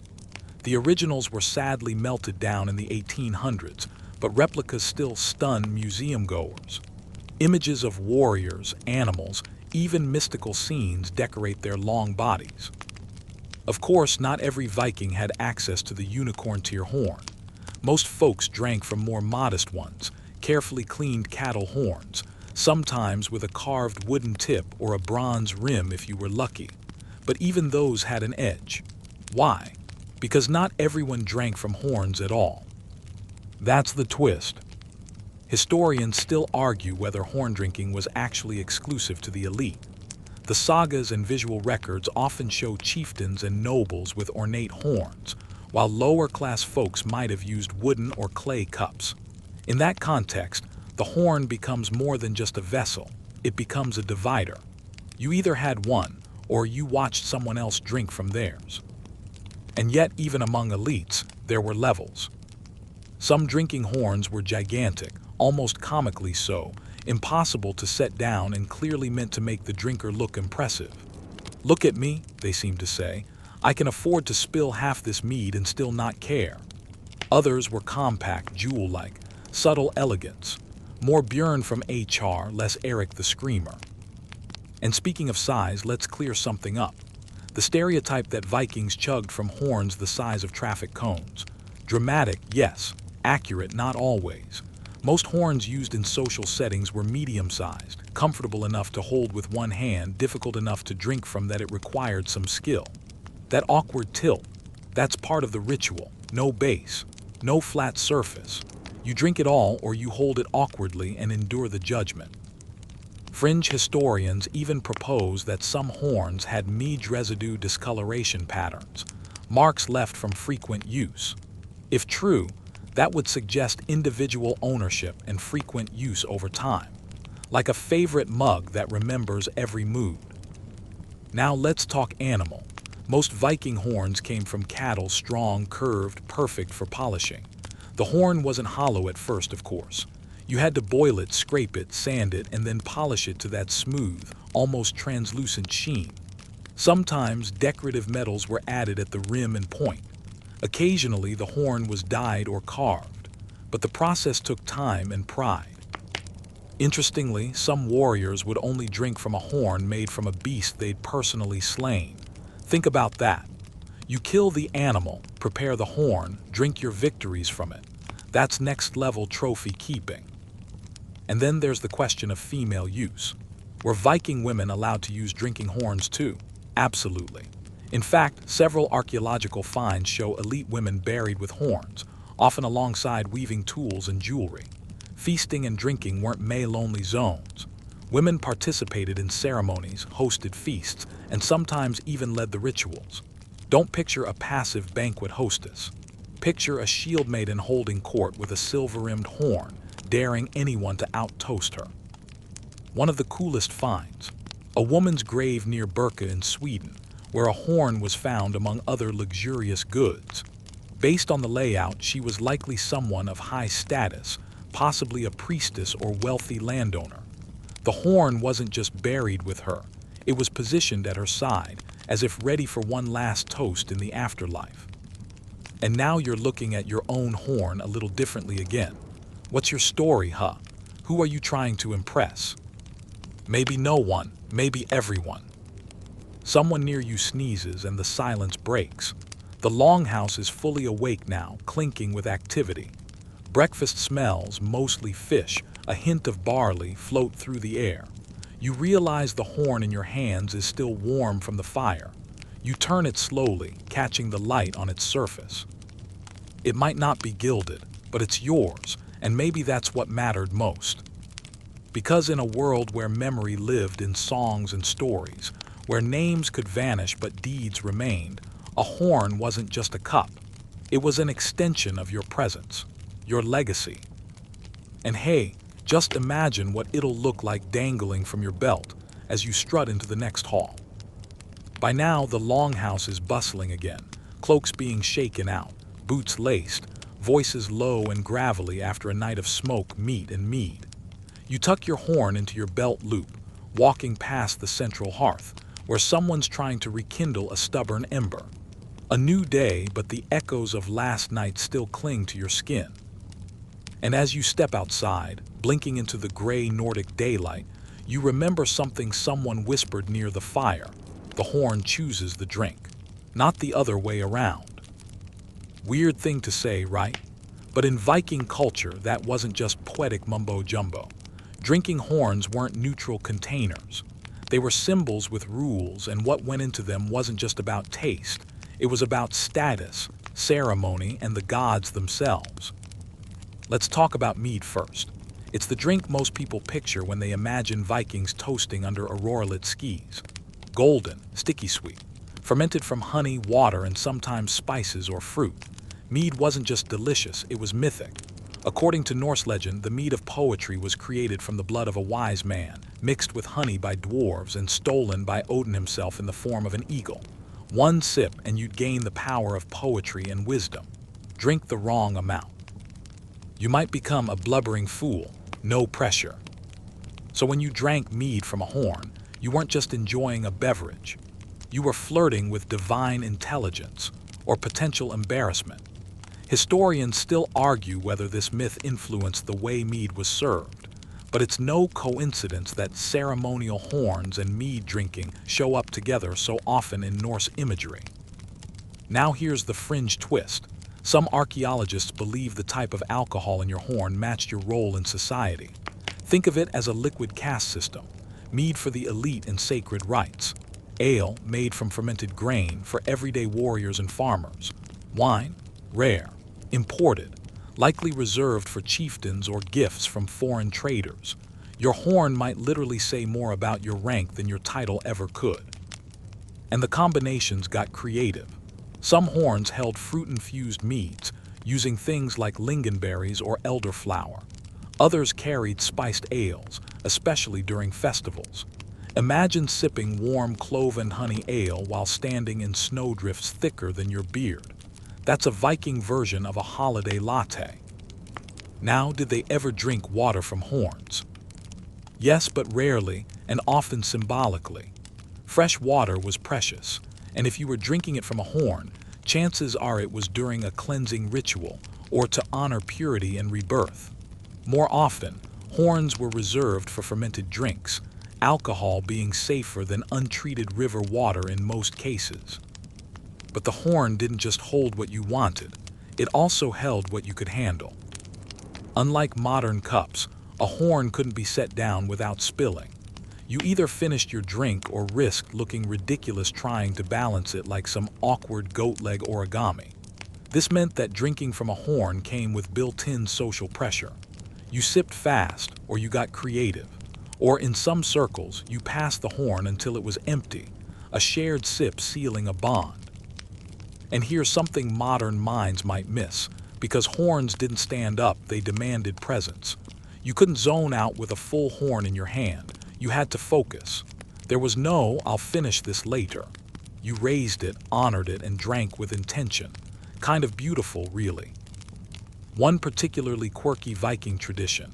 The originals were sadly melted down in the 1800s, but replicas still stun museum goers. Images of warriors, animals, even mystical scenes decorate their long bodies. Of course, not every Viking had access to the unicorn tier horn. Most folks drank from more modest ones, carefully cleaned cattle horns, sometimes with a carved wooden tip or a bronze rim if you were lucky. But even those had an edge. Why? Because not everyone drank from horns at all. That's the twist. Historians still argue whether horn drinking was actually exclusive to the elite. The sagas and visual records often show chieftains and nobles with ornate horns, while lower-class folks might have used wooden or clay cups. In that context, the horn becomes more than just a vessel. It becomes a divider. You either had one, or you watched someone else drink from theirs. And yet, even among elites, there were levels. Some drinking horns were gigantic, almost comically so, impossible to set down and clearly meant to make the drinker look impressive. "Look at me," they seemed to say. "I can afford to spill half this mead and still not care." Others were compact, jewel-like, subtle elegance. More Björn from HR, less Eric the Screamer. And speaking of size, let's clear something up. The stereotype that Vikings chugged from horns the size of traffic cones. Dramatic, yes. Accurate, not always. Most horns used in social settings were medium-sized, comfortable enough to hold with one hand, difficult enough to drink from that it required some skill. That awkward tilt, that's part of the ritual. No base, no flat surface. You drink it all or you hold it awkwardly and endure the judgment. Fringe historians even propose that some horns had mead residue discoloration patterns, marks left from frequent use. If true, that would suggest individual ownership and frequent use over time, like a favorite mug that remembers every mood. Now let's talk animal. Most Viking horns came from cattle, strong, curved, perfect for polishing. The horn wasn't hollow at first, of course. You had to boil it, scrape it, sand it, and then polish it to that smooth, almost translucent sheen. Sometimes decorative metals were added at the rim and point. Occasionally, the horn was dyed or carved, but the process took time and pride. Interestingly, some warriors would only drink from a horn made from a beast they'd personally slain. Think about that. You kill the animal, prepare the horn, drink your victories from it. That's next-level trophy keeping. And then there's the question of female use. Were Viking women allowed to use drinking horns too? Absolutely. In fact, several archaeological finds show elite women buried with horns, often alongside weaving tools and jewelry. Feasting and drinking weren't male-only zones. Women participated in ceremonies, hosted feasts, and sometimes even led the rituals. Don't picture a passive banquet hostess. Picture a shield maiden holding court with a silver-rimmed horn, daring anyone to out-toast her. One of the coolest finds: a woman's grave near Birka in Sweden, where a horn was found among other luxurious goods. Based on the layout, she was likely someone of high status, possibly a priestess or wealthy landowner. The horn wasn't just buried with her, it was positioned at her side, as if ready for one last toast in the afterlife. And now you're looking at your own horn a little differently again. What's your story, huh? Who are you trying to impress? Maybe no one, maybe everyone. Someone near you sneezes and the silence breaks. The longhouse is fully awake now, clinking with activity. Breakfast smells, mostly fish, a hint of barley, float through the air. You realize the horn in your hands is still warm from the fire. You turn it slowly, catching the light on its surface. It might not be gilded, but it's yours, and maybe that's what mattered most. Because in a world where memory lived in songs and stories, where names could vanish but deeds remained, a horn wasn't just a cup. It was an extension of your presence, your legacy. And hey, just imagine what it'll look like dangling from your belt as you strut into the next hall. By now, the longhouse is bustling again, cloaks being shaken out, boots laced, voices low and gravelly after a night of smoke, meat, and mead. You tuck your horn into your belt loop, walking past the central hearth, where someone's trying to rekindle a stubborn ember. A new day, but the echoes of last night still cling to your skin. And as you step outside, blinking into the gray Nordic daylight, you remember something someone whispered near the fire. The horn chooses the drink, not the other way around. Weird thing to say, right? But in Viking culture, that wasn't just poetic mumbo-jumbo. Drinking horns weren't neutral containers. They were symbols with rules, and what went into them wasn't just about taste. It was about status, ceremony, and the gods themselves. Let's talk about mead first. It's the drink most people picture when they imagine Vikings toasting under aurora-lit skis. Golden, sticky sweet, fermented from honey, water, and sometimes spices or fruit. Mead wasn't just delicious, it was mythic. According to Norse legend, the mead of poetry was created from the blood of a wise man, mixed with honey by dwarves and stolen by Odin himself in the form of an eagle. One sip and you'd gain the power of poetry and wisdom. Drink the wrong amount. You might become a blubbering fool, no pressure. So when you drank mead from a horn, you weren't just enjoying a beverage. You were flirting with divine intelligence or potential embarrassment. Historians still argue whether this myth influenced the way mead was served, but it's no coincidence that ceremonial horns and mead drinking show up together so often in Norse imagery. Now here's the fringe twist. Some archaeologists believe the type of alcohol in your horn matched your role in society. Think of it as a liquid caste system. Mead for the elite and sacred rites. Ale, made from fermented grain, for everyday warriors and farmers. Wine, rare, imported, likely reserved for chieftains or gifts from foreign traders. Your horn might literally say more about your rank than your title ever could. And the combinations got creative. Some horns held fruit-infused meads, using things like lingonberries or elderflower. Others carried spiced ales, especially during festivals. Imagine sipping warm clove and honey ale while standing in snowdrifts thicker than your beard. That's a Viking version of a holiday latte. Now, did they ever drink water from horns? Yes, but rarely, and often symbolically. Fresh water was precious, and if you were drinking it from a horn, chances are it was during a cleansing ritual or to honor purity and rebirth. More often, horns were reserved for fermented drinks, alcohol being safer than untreated river water in most cases. But the horn didn't just hold what you wanted, it also held what you could handle. Unlike modern cups, a horn couldn't be set down without spilling. You either finished your drink or risked looking ridiculous trying to balance it like some awkward goat leg origami. This meant that drinking from a horn came with built-in social pressure. You sipped fast, or you got creative. Or in some circles, you passed the horn until it was empty, a shared sip sealing a bond. And here's something modern minds might miss. Because horns didn't stand up, they demanded presence. You couldn't zone out with a full horn in your hand. You had to focus. There was no, "I'll finish this later." You raised it, honored it, and drank with intention. Kind of beautiful, really. One particularly quirky Viking tradition.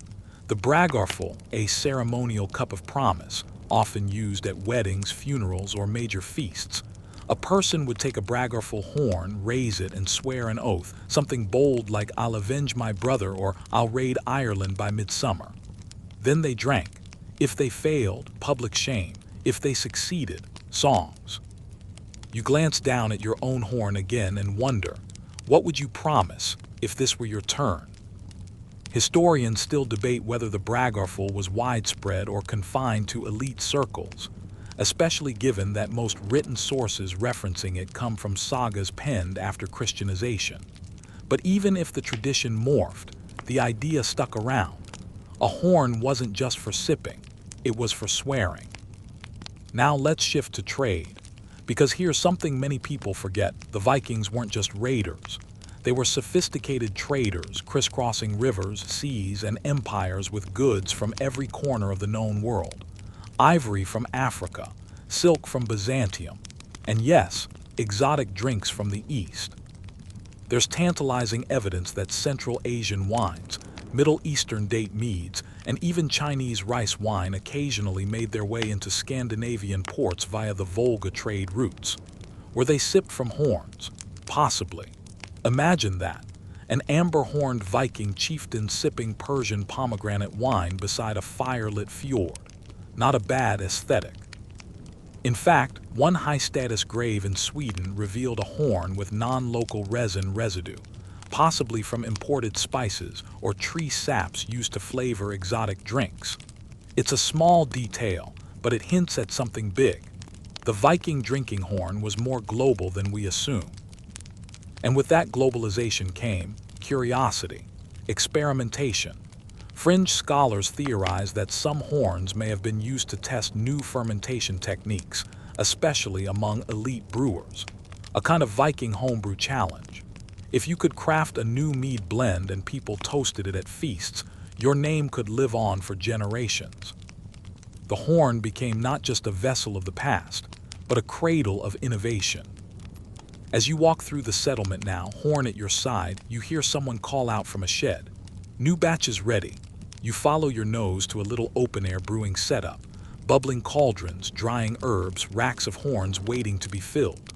The bragarful, a ceremonial cup of promise, often used at weddings, funerals, or major feasts. A person would take a bragarful horn, raise it, and swear an oath, something bold like "I'll avenge my brother" or "I'll raid Ireland by midsummer." Then they drank. If they failed, public shame. If they succeeded, songs. You glance down at your own horn again and wonder, what would you promise if this were your turn? Historians still debate whether the bragarful was widespread or confined to elite circles, especially given that most written sources referencing it come from sagas penned after Christianization. But even if the tradition morphed, the idea stuck around. A horn wasn't just for sipping, it was for swearing. Now let's shift to trade, because here's something many people forget: the Vikings weren't just raiders. They were sophisticated traders, crisscrossing rivers, seas, and empires with goods from every corner of the known world. Ivory from Africa, silk from Byzantium, and yes, exotic drinks from the East. There's tantalizing evidence that Central Asian wines, Middle Eastern date meads, and even Chinese rice wine occasionally made their way into Scandinavian ports via the Volga trade routes. Were they sipped from horns? Possibly. Imagine that. An amber-horned Viking chieftain sipping Persian pomegranate wine beside a fire-lit fjord. Not a bad aesthetic. In fact, one high-status grave in Sweden revealed a horn with non-local resin residue, possibly from imported spices or tree saps used to flavor exotic drinks. It's a small detail, but it hints at something big. The Viking drinking horn was more global than we assume. And with that globalization came curiosity, experimentation. Fringe scholars theorize that some horns may have been used to test new fermentation techniques, especially among elite brewers. A kind of Viking homebrew challenge. If you could craft a new mead blend and people toasted it at feasts, your name could live on for generations. The horn became not just a vessel of the past, but a cradle of innovation. As you walk through the settlement now, horn at your side, you hear someone call out from a shed. New batches ready. You follow your nose to a little open-air brewing setup. Bubbling cauldrons, drying herbs, racks of horns waiting to be filled.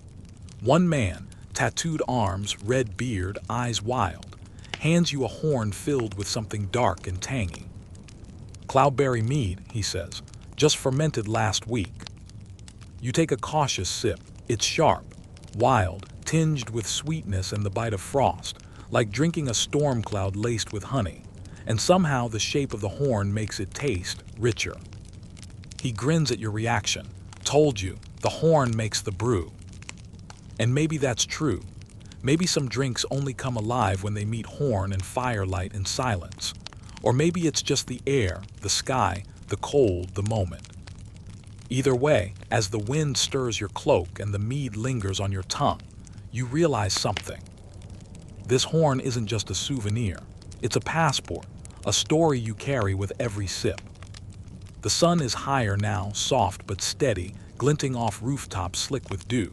One man, tattooed arms, red beard, eyes wild, hands you a horn filled with something dark and tangy. Cloudberry mead, he says, just fermented last week. You take a cautious sip. It's sharp, wild, tinged with sweetness and the bite of frost, like drinking a storm cloud laced with honey, and somehow the shape of the horn makes it taste richer. He grins at your reaction. Told you, the horn makes the brew. And maybe that's true. Maybe some drinks only come alive when they meet horn and firelight and silence. Or maybe it's just the air, the sky, the cold, the moment. Either way, as the wind stirs your cloak and the mead lingers on your tongue, you realize something. This horn isn't just a souvenir. It's a passport, a story you carry with every sip. The sun is higher now, soft but steady, glinting off rooftops slick with dew.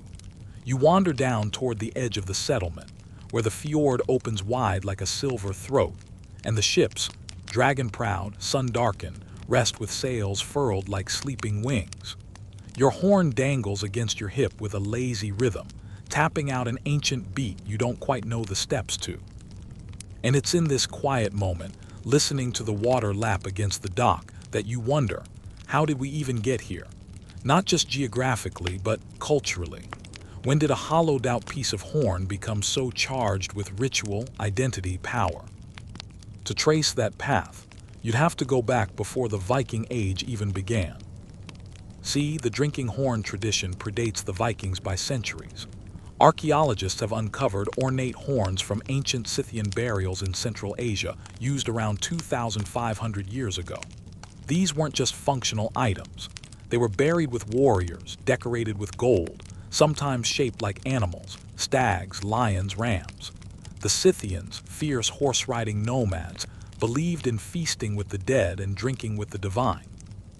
You wander down toward the edge of the settlement, where the fjord opens wide like a silver throat, and the ships, dragon-proud, sun-darkened, rest with sails furled like sleeping wings. Your horn dangles against your hip with a lazy rhythm, tapping out an ancient beat you don't quite know the steps to. And it's in this quiet moment, listening to the water lap against the dock, that you wonder, how did we even get here? Not just geographically, but culturally. When did a hollowed-out piece of horn become so charged with ritual, identity, power? To trace that path, you'd have to go back before the Viking Age even began. See, the drinking horn tradition predates the Vikings by centuries. Archaeologists have uncovered ornate horns from ancient Scythian burials in Central Asia, used around 2,500 years ago. These weren't just functional items. They were buried with warriors, decorated with gold, sometimes shaped like animals, stags, lions, rams. The Scythians, fierce horse-riding nomads, believed in feasting with the dead and drinking with the divine.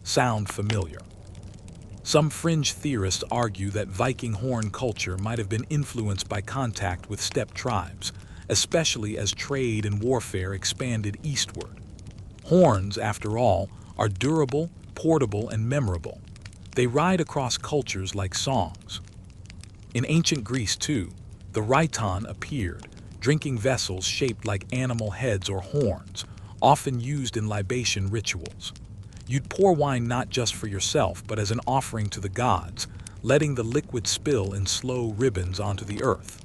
Sound familiar? Some fringe theorists argue that Viking horn culture might have been influenced by contact with steppe tribes, especially as trade and warfare expanded eastward. Horns, after all, are durable, portable, and memorable. They ride across cultures like songs. In ancient Greece, too, the rhyton appeared, drinking vessels shaped like animal heads or horns, often used in libation rituals. You'd pour wine not just for yourself, but as an offering to the gods, letting the liquid spill in slow ribbons onto the earth.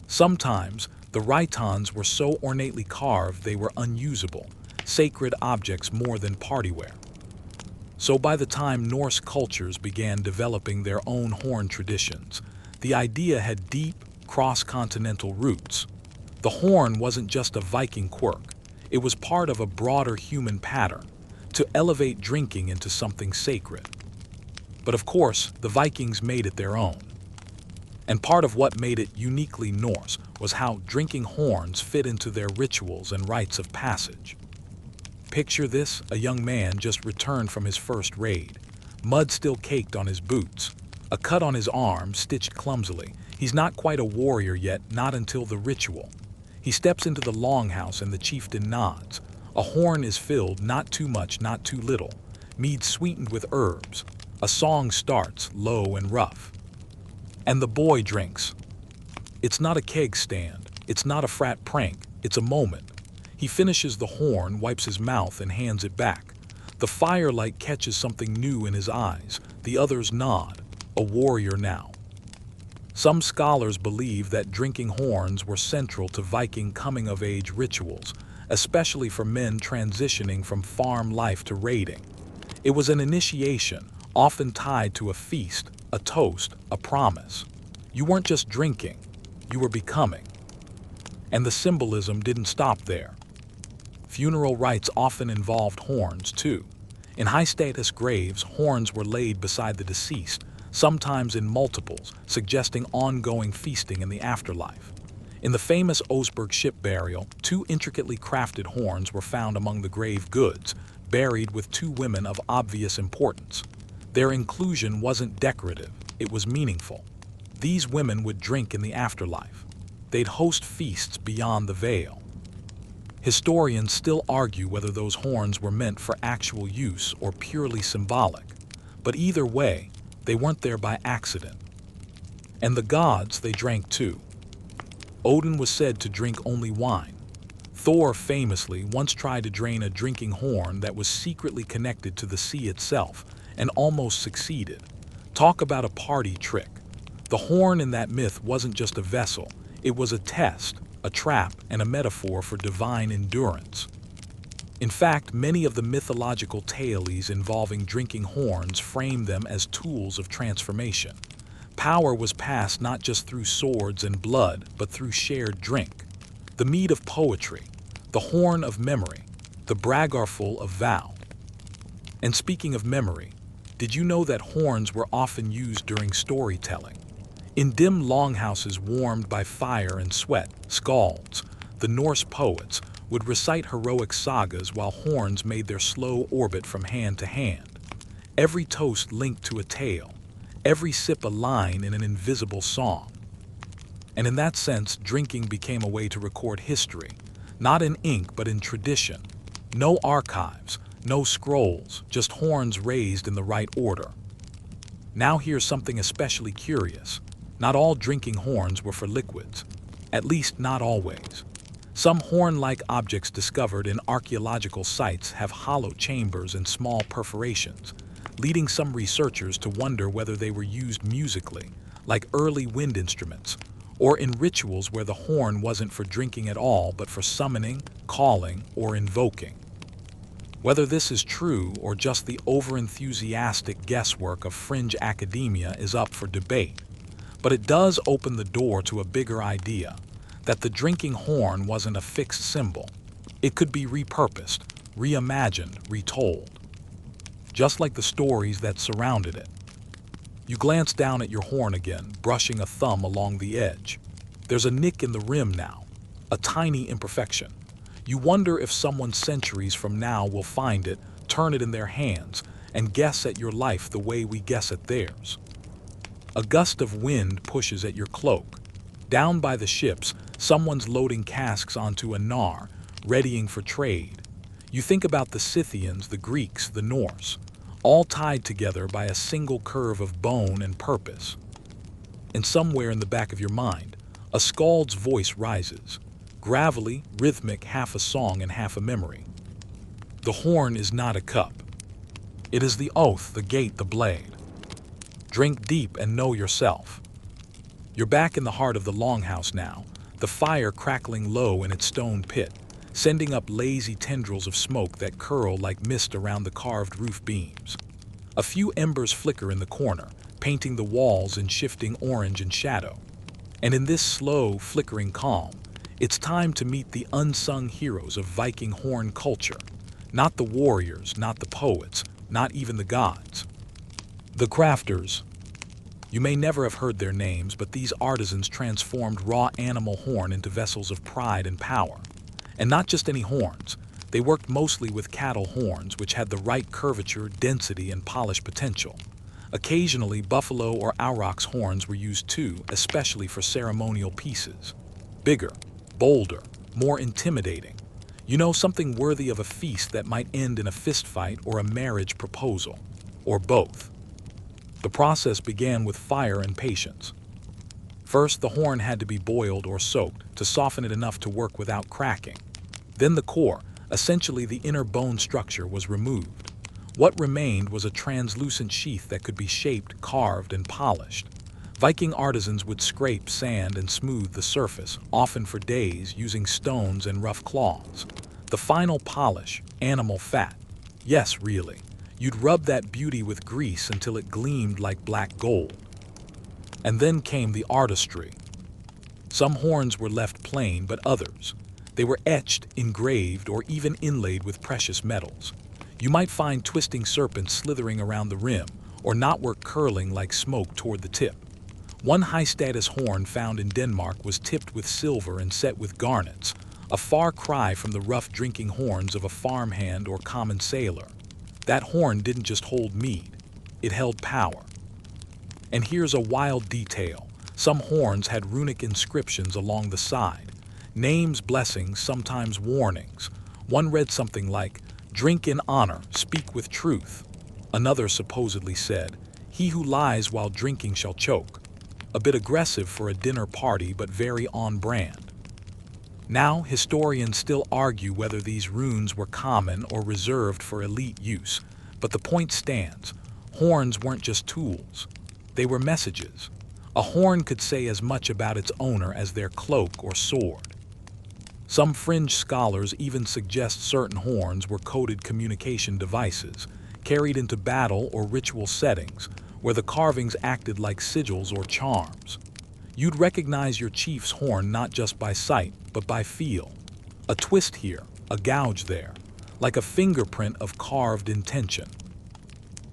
Sometimes, the rhytons were so ornately carved they were unusable, sacred objects more than partyware. So by the time Norse cultures began developing their own horn traditions, the idea had deep, cross-continental roots. The horn wasn't just a Viking quirk. It was part of a broader human pattern, to elevate drinking into something sacred. But of course, the Vikings made it their own. And part of what made it uniquely Norse was how drinking horns fit into their rituals and rites of passage. Picture this, a young man just returned from his first raid. Mud still caked on his boots, a cut on his arm stitched clumsily. He's not quite a warrior yet, not until the ritual. He steps into the longhouse and the chieftain nods, A horn is filled, not too much, not too little, mead sweetened with herbs. A song starts, low and rough. And the boy drinks. It's not a keg stand, it's not a frat prank, it's a moment. He finishes the horn, wipes his mouth, and hands it back. The firelight catches something new in his eyes. The others nod. A warrior now. Some scholars believe that drinking horns were central to Viking coming-of-age rituals, especially for men transitioning from farm life to raiding. It was an initiation, often tied to a feast, a toast, a promise. You weren't just drinking, you were becoming. And the symbolism didn't stop there. Funeral rites often involved horns, too. In high-status graves, horns were laid beside the deceased, sometimes in multiples, suggesting ongoing feasting in the afterlife. In the famous Oseberg ship burial, 2 intricately crafted horns were found among the grave goods, buried with 2 women of obvious importance. Their inclusion wasn't decorative, it was meaningful. These women would drink in the afterlife. They'd host feasts beyond the veil. Historians still argue whether those horns were meant for actual use or purely symbolic, but either way, they weren't there by accident. And the gods, they drank too. Odin was said to drink only wine. Thor famously once tried to drain a drinking horn that was secretly connected to the sea itself, and almost succeeded. Talk about a party trick. The horn in that myth wasn't just a vessel, it was a test, a trap, and a metaphor for divine endurance. In fact, many of the mythological tales involving drinking horns frame them as tools of transformation. Power was passed not just through swords and blood, but through shared drink. The mead of poetry, the horn of memory, the bragarfull of vow. And speaking of memory, did you know that horns were often used during storytelling? In dim longhouses warmed by fire and sweat, skalds, the Norse poets, would recite heroic sagas while horns made their slow orbit from hand to hand. Every toast linked to a tale, every sip a line in an invisible song. And in that sense, drinking became a way to record history, not in ink but in tradition. No archives, no scrolls, just horns raised in the right order. Now here's something especially curious. Not all drinking horns were for liquids, at least not always. Some horn-like objects discovered in archaeological sites have hollow chambers and small perforations, leading some researchers to wonder whether they were used musically, like early wind instruments, or in rituals where the horn wasn't for drinking at all but for summoning, calling, or invoking. Whether this is true or just the over-enthusiastic guesswork of fringe academia is up for debate, but it does open the door to a bigger idea, that the drinking horn wasn't a fixed symbol. It could be repurposed, reimagined, retold. Just like the stories that surrounded it. You glance down at your horn again, brushing a thumb along the edge. There's a nick in the rim now, a tiny imperfection. You wonder if someone centuries from now will find it, turn it in their hands, and guess at your life the way we guess at theirs. A gust of wind pushes at your cloak. Down by the ships, someone's loading casks onto a gnar, readying for trade. You think about the Scythians, the Greeks, the Norse, all tied together by a single curve of bone and purpose. And somewhere in the back of your mind, a skald's voice rises, gravelly, rhythmic, half a song and half a memory. The horn is not a cup. It is the oath, the gate, the blade. Drink deep and know yourself. You're back in the heart of the longhouse now, the fire crackling low in its stone pit, sending up lazy tendrils of smoke that curl like mist around the carved roof beams. A few embers flicker in the corner, painting the walls in shifting orange and shadow. And in this slow, flickering calm, it's time to meet the unsung heroes of Viking horn culture. Not the warriors, not the poets, not even the gods. The crafters. You may never have heard their names, but these artisans transformed raw animal horn into vessels of pride and power. And not just any horns. They worked mostly with cattle horns, which had the right curvature, density, and polish potential. Occasionally, buffalo or aurochs horns were used too, especially for ceremonial pieces. Bigger, bolder, more intimidating. You know, something worthy of a feast that might end in a fistfight or a marriage proposal, or both. The process began with fire and patience. First, the horn had to be boiled or soaked to soften it enough to work without cracking. Then the core, essentially the inner bone structure, was removed. What remained was a translucent sheath that could be shaped, carved, and polished. Viking artisans would scrape sand and smooth the surface, often for days, using stones and rough cloths. The final polish, animal fat. Yes, really. You'd rub that beauty with grease until it gleamed like black gold. And then came the artistry. Some horns were left plain, but others. They were etched, engraved, or even inlaid with precious metals. You might find twisting serpents slithering around the rim, or knotwork curling like smoke toward the tip. One high-status horn found in Denmark was tipped with silver and set with garnets, a far cry from the rough drinking horns of a farmhand or common sailor. That horn didn't just hold mead, it held power. And here's a wild detail. Some horns had runic inscriptions along the side. Names, blessings, sometimes warnings. One read something like, "Drink in honor, speak with truth." Another supposedly said, "He who lies while drinking shall choke." A bit aggressive for a dinner party, but very on brand. Now, historians still argue whether these runes were common or reserved for elite use, but the point stands. Horns weren't just tools. They were messages. A horn could say as much about its owner as their cloak or sword. Some fringe scholars even suggest certain horns were coded communication devices, carried into battle or ritual settings, where the carvings acted like sigils or charms. You'd recognize your chief's horn not just by sight, but by feel. A twist here, a gouge there, like a fingerprint of carved intention.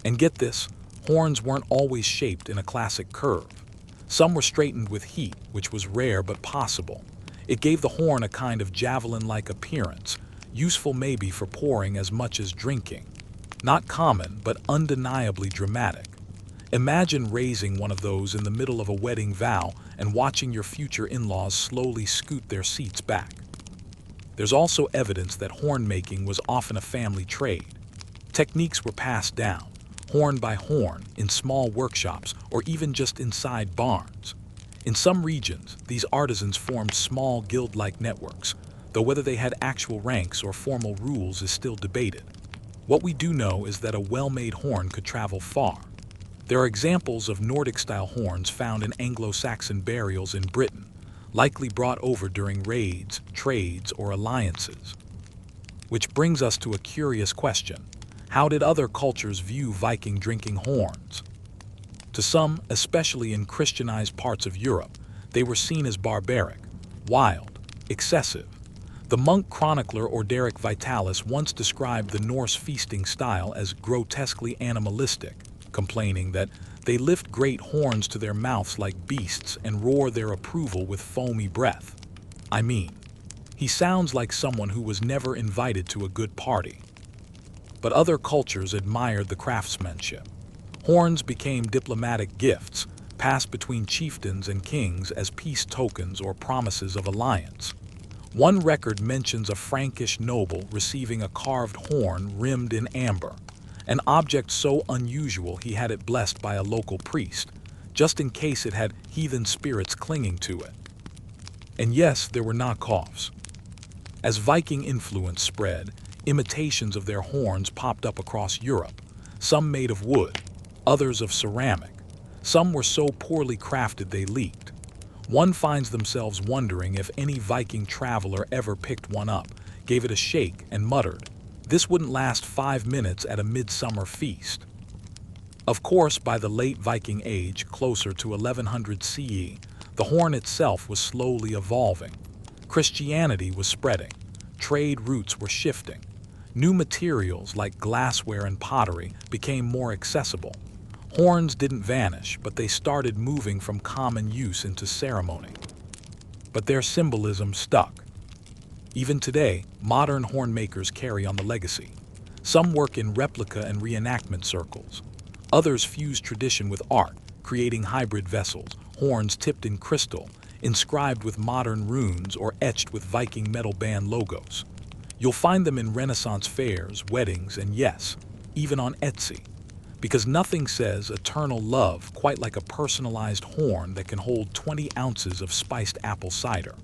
And get this, horns weren't always shaped in a classic curve. Some were straightened with heat, which was rare but possible. It gave the horn a kind of javelin-like appearance, useful maybe for pouring as much as drinking. Not common, but undeniably dramatic. Imagine raising one of those in the middle of a wedding vow and watching your future in-laws slowly scoot their seats back. There's also evidence that horn making was often a family trade. Techniques were passed down, horn by horn, in small workshops or even just inside barns. In some regions, these artisans formed small guild-like networks, though whether they had actual ranks or formal rules is still debated. What we do know is that a well-made horn could travel far. There are examples of Nordic-style horns found in Anglo-Saxon burials in Britain, likely brought over during raids, trades, or alliances. Which brings us to a curious question. How did other cultures view Viking drinking horns? To some, especially in Christianized parts of Europe, they were seen as barbaric, wild, excessive. The monk chronicler Orderic Vitalis once described the Norse feasting style as grotesquely animalistic, complaining that they lift great horns to their mouths like beasts and roar their approval with foamy breath. I mean, he sounds like someone who was never invited to a good party. But other cultures admired the craftsmanship. Horns became diplomatic gifts, passed between chieftains and kings as peace tokens or promises of alliance. One record mentions a Frankish noble receiving a carved horn rimmed in amber, an object so unusual he had it blessed by a local priest, just in case it had heathen spirits clinging to it. And yes, there were knockoffs. As Viking influence spread, imitations of their horns popped up across Europe, some made of wood, others of ceramic. Some were so poorly crafted they leaked. One finds themselves wondering if any Viking traveler ever picked one up, gave it a shake, and muttered, "This wouldn't last 5 minutes at a midsummer feast." Of course, by the late Viking age, closer to 1100 CE, the horn itself was slowly evolving. Christianity was spreading. Trade routes were shifting. New materials like glassware and pottery became more accessible. Horns didn't vanish, but they started moving from common use into ceremony. But their symbolism stuck. Even today, modern horn makers carry on the legacy. Some work in replica and reenactment circles. Others fuse tradition with art, creating hybrid vessels, horns tipped in crystal, inscribed with modern runes or etched with Viking metal band logos. You'll find them in Renaissance fairs, weddings, and yes, even on Etsy. Because nothing says eternal love quite like a personalized horn that can hold 20 ounces of spiced apple cider.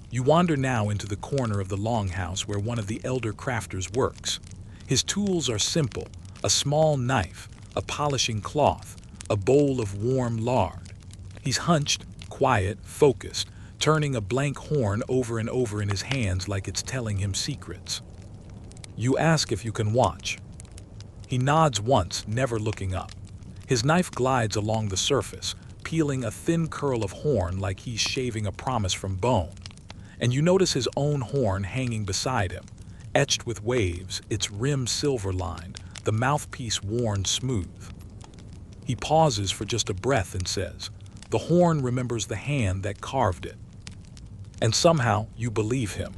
You wander now into the corner of the longhouse where one of the elder crafters works. His tools are simple: a small knife, a polishing cloth, a bowl of warm lard. He's hunched, quiet, focused, turning a blank horn over and over in his hands like it's telling him secrets. You ask if you can watch. He nods once, never looking up. His knife glides along the surface, peeling a thin curl of horn like he's shaving a promise from bone. And you notice his own horn hanging beside him, etched with waves, its rim silver-lined, the mouthpiece worn smooth. He pauses for just a breath and says, "The horn remembers the hand that carved it." And somehow you believe him.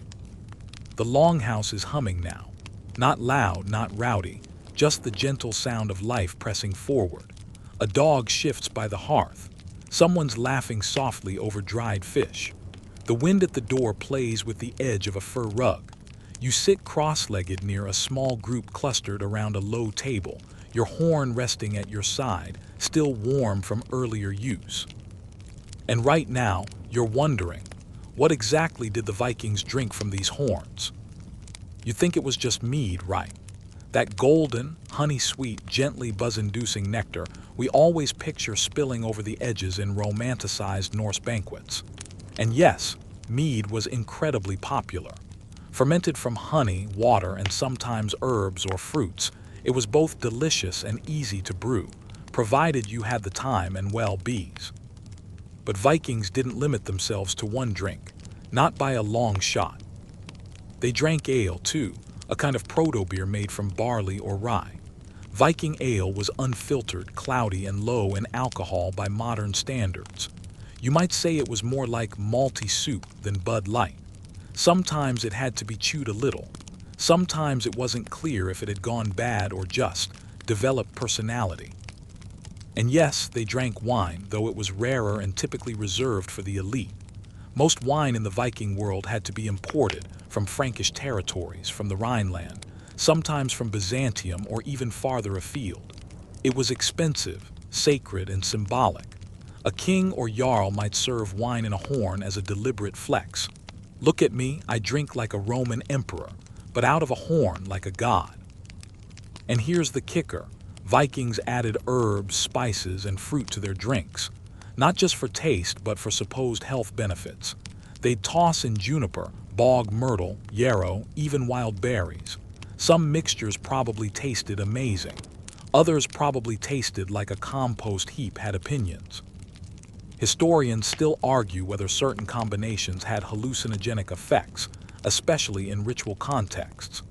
The longhouse is humming now. Not loud, not rowdy, just the gentle sound of life pressing forward. A dog shifts by the hearth. Someone's laughing softly over dried fish. The wind at the door plays with the edge of a fur rug. You sit cross-legged near a small group clustered around a low table, your horn resting at your side, still warm from earlier use. And right now, you're wondering, what exactly did the Vikings drink from these horns? You think it was just mead, right? That golden, honey-sweet, gently buzz-inducing nectar we always picture spilling over the edges in romanticized Norse banquets. And yes, mead was incredibly popular. Fermented from honey, water, and sometimes herbs or fruits, it was both delicious and easy to brew, provided you had the time and bees. But Vikings didn't limit themselves to one drink, not by a long shot. They drank ale, too, a kind of proto-beer made from barley or rye. Viking ale was unfiltered, cloudy, and low in alcohol by modern standards. You might say it was more like malty soup than Bud Light. Sometimes it had to be chewed a little. Sometimes it wasn't clear if it had gone bad or just developed personality. And yes, they drank wine, though it was rarer and typically reserved for the elite. Most wine in the Viking world had to be imported from Frankish territories, from the Rhineland, sometimes from Byzantium or even farther afield. It was expensive, sacred, and symbolic. A king or jarl might serve wine in a horn as a deliberate flex. Look at me, I drink like a Roman emperor, but out of a horn like a god. And here's the kicker. Vikings added herbs, spices, and fruit to their drinks, not just for taste, but for supposed health benefits. They'd toss in juniper, bog myrtle, yarrow, even wild berries. Some mixtures probably tasted amazing. Others probably tasted like a compost heap had opinions. Historians still argue whether certain combinations had hallucinogenic effects, especially in ritual contexts.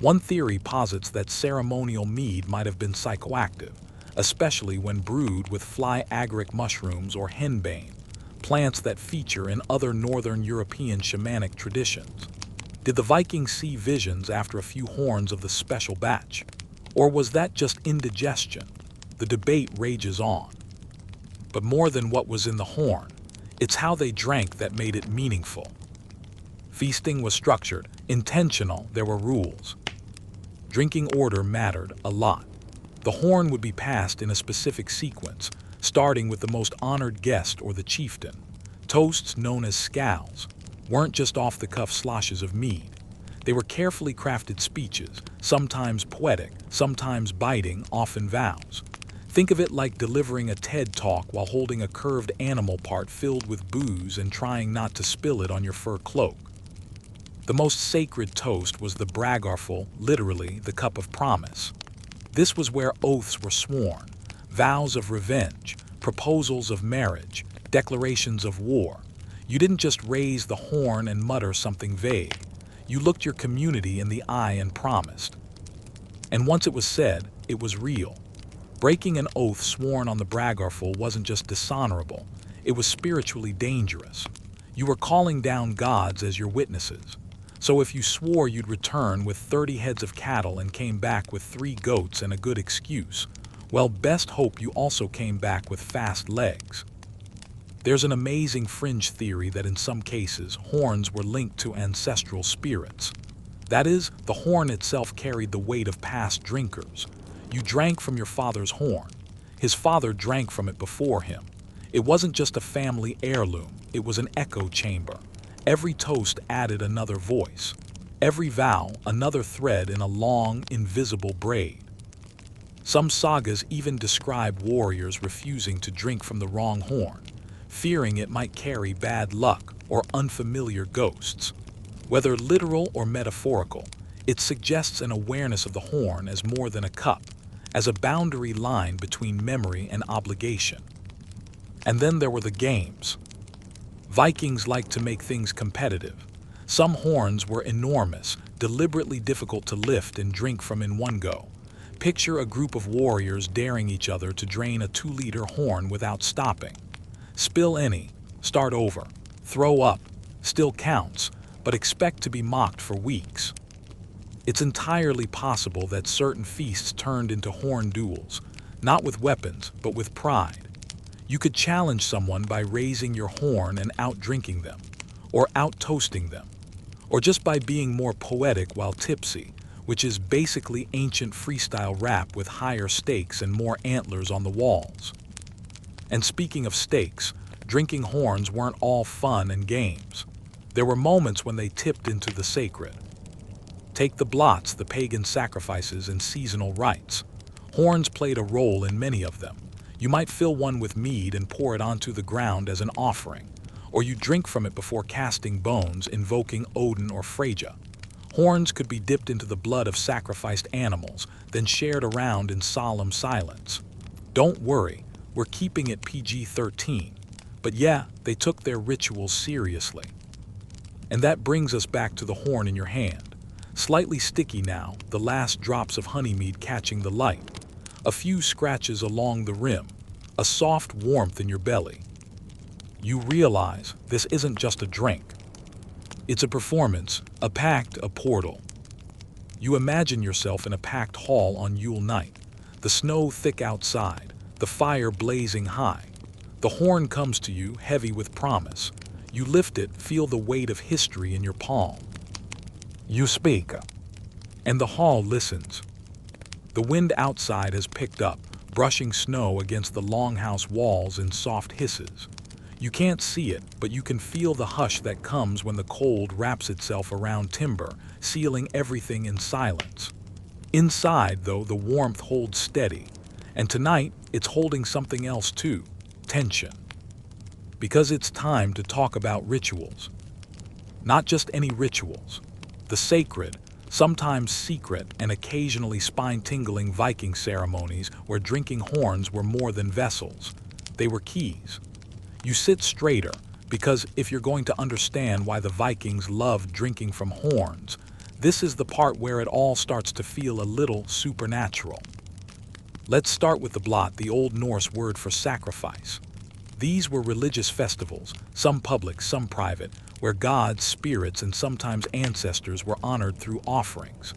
One theory posits that ceremonial mead might have been psychoactive, especially when brewed with fly agaric mushrooms or henbane, plants that feature in other northern European shamanic traditions. Did the Vikings see visions after a few horns of the special batch? Or was that just indigestion? The debate rages on. But more than what was in the horn, it's how they drank that made it meaningful. Feasting was structured, intentional, there were rules. Drinking order mattered a lot. The horn would be passed in a specific sequence, starting with the most honored guest or the chieftain. Toasts known as scowls weren't just off-the-cuff sloshes of mead. They were carefully crafted speeches, sometimes poetic, sometimes biting, often vows. Think of it like delivering a TED talk while holding a curved animal part filled with booze and trying not to spill it on your fur cloak. The most sacred toast was the bragarful, literally the cup of promise. This was where oaths were sworn, vows of revenge, proposals of marriage, declarations of war. You didn't just raise the horn and mutter something vague. You looked your community in the eye and promised. And once it was said, it was real. Breaking an oath sworn on the bragarful wasn't just dishonorable, it was spiritually dangerous. You were calling down gods as your witnesses. So if you swore you'd return with 30 heads of cattle and came back with 3 goats and a good excuse, well, best hope you also came back with fast legs. There's an amazing fringe theory that in some cases, horns were linked to ancestral spirits. That is, the horn itself carried the weight of past drinkers. You drank from your father's horn. His father drank from it before him. It wasn't just a family heirloom, it was an echo chamber. Every toast added another voice. Every vow, another thread in a long, invisible braid. Some sagas even describe warriors refusing to drink from the wrong horn, fearing it might carry bad luck or unfamiliar ghosts. Whether literal or metaphorical, it suggests an awareness of the horn as more than a cup, as a boundary line between memory and obligation. And then there were the games. Vikings liked to make things competitive. Some horns were enormous, deliberately difficult to lift and drink from in one go. Picture a group of warriors daring each other to drain a 2-liter horn without stopping. Spill any, start over, throw up, still counts, but expect to be mocked for weeks. It's entirely possible that certain feasts turned into horn duels, not with weapons, but with pride. You could challenge someone by raising your horn and out-drinking them, or out-toasting them, or just by being more poetic while tipsy, which is basically ancient freestyle rap with higher stakes and more antlers on the walls. And speaking of stakes, drinking horns weren't all fun and games. There were moments when they tipped into the sacred. Take the blots, the pagan sacrifices and seasonal rites. Horns played a role in many of them. You might fill one with mead and pour it onto the ground as an offering, or you drink from it before casting bones, invoking Odin or Freyja. Horns could be dipped into the blood of sacrificed animals, then shared around in solemn silence. Don't worry, we're keeping it PG-13. But yeah, they took their rituals seriously. And that brings us back to the horn in your hand. Slightly sticky now, the last drops of honeymead catching the light. A few scratches along the rim, a soft warmth in your belly. You realize this isn't just a drink. It's a performance, a pact, a portal. You imagine yourself in a packed hall on Yule night, the snow thick outside, the fire blazing high. The horn comes to you, heavy with promise. You lift it, feel the weight of history in your palm. You speak, and the hall listens. The wind outside has picked up, brushing snow against the longhouse walls in soft hisses. You can't see it, but you can feel the hush that comes when the cold wraps itself around timber, sealing everything in silence. Inside, though, the warmth holds steady, and tonight it's holding something else too, tension. Because it's time to talk about rituals. Not just any rituals. The sacred, sometimes secret and occasionally spine-tingling Viking ceremonies where drinking horns were more than vessels. They were keys. You sit straighter, because if you're going to understand why the Vikings loved drinking from horns, this is the part where it all starts to feel a little supernatural. Let's start with the blot, the Old Norse word for sacrifice. These were religious festivals, some public, some private, where gods, spirits, and sometimes ancestors were honored through offerings.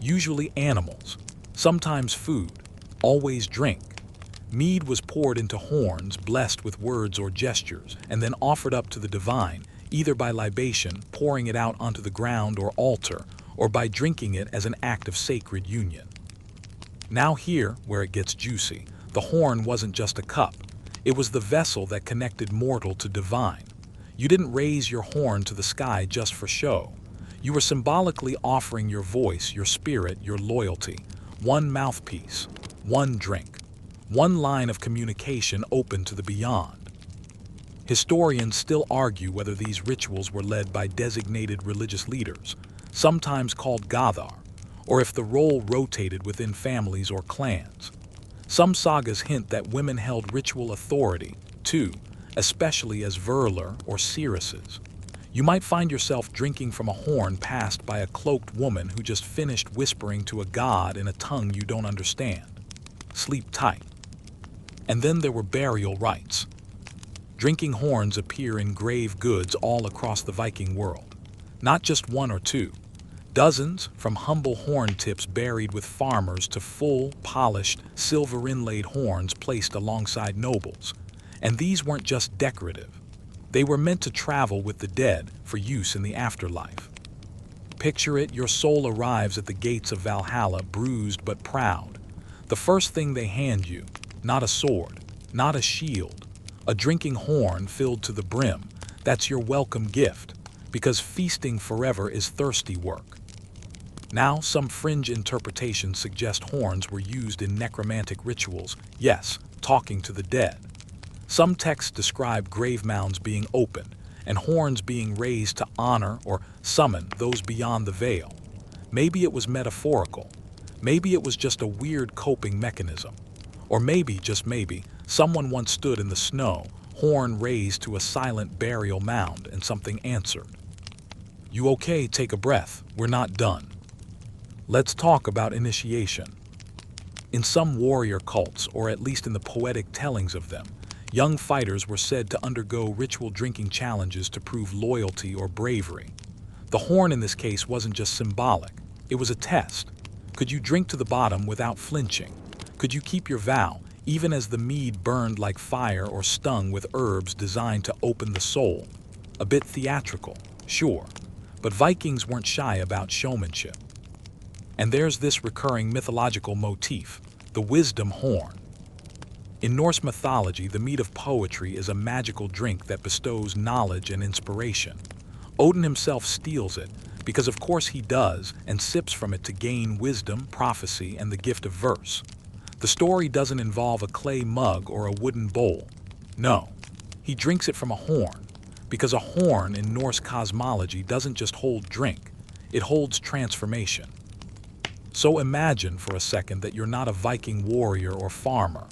Usually animals, sometimes food, always drink. Mead was poured into horns, blessed with words or gestures, and then offered up to the divine, either by libation, pouring it out onto the ground or altar, or by drinking it as an act of sacred union. Now here, where it gets juicy, the horn wasn't just a cup. It was the vessel that connected mortal to divine. You didn't raise your horn to the sky just for show. You were symbolically offering your voice, your spirit, your loyalty. One mouthpiece, one drink, one line of communication open to the beyond. Historians still argue whether these rituals were led by designated religious leaders, sometimes called Gathar, or if the role rotated within families or clans. Some sagas hint that women held ritual authority, too, especially as Verler or seeresses. You might find yourself drinking from a horn passed by a cloaked woman who just finished whispering to a god in a tongue you don't understand. Sleep tight. And then there were burial rites. Drinking horns appear in grave goods all across the Viking world. Not just one or two. Dozens, from humble horn tips buried with farmers to full, polished, silver-inlaid horns placed alongside nobles. And these weren't just decorative. They were meant to travel with the dead for use in the afterlife. Picture it, your soul arrives at the gates of Valhalla, bruised but proud. The first thing they hand you, not a sword, not a shield, a drinking horn filled to the brim. That's your welcome gift, because feasting forever is thirsty work. Now, some fringe interpretations suggest horns were used in necromantic rituals, yes, talking to the dead. Some texts describe grave mounds being opened and horns being raised to honor or summon those beyond the veil. Maybe it was metaphorical. Maybe it was just a weird coping mechanism. Or maybe, just maybe, someone once stood in the snow, horn raised to a silent burial mound, and something answered. You okay? Take a breath. We're not done. Let's talk about initiation. In some warrior cults, or at least in the poetic tellings of them, young fighters were said to undergo ritual drinking challenges to prove loyalty or bravery. The horn in this case wasn't just symbolic, it was a test. Could you drink to the bottom without flinching? Could you keep your vow, even as the mead burned like fire or stung with herbs designed to open the soul? A bit theatrical, sure, but Vikings weren't shy about showmanship. And there's this recurring mythological motif, the wisdom horn. In Norse mythology, the mead of poetry is a magical drink that bestows knowledge and inspiration. Odin himself steals it, because of course he does, and sips from it to gain wisdom, prophecy, and the gift of verse. The story doesn't involve a clay mug or a wooden bowl. No, he drinks it from a horn, because a horn in Norse cosmology doesn't just hold drink, it holds transformation. So imagine for a second that you're not a Viking warrior or farmer.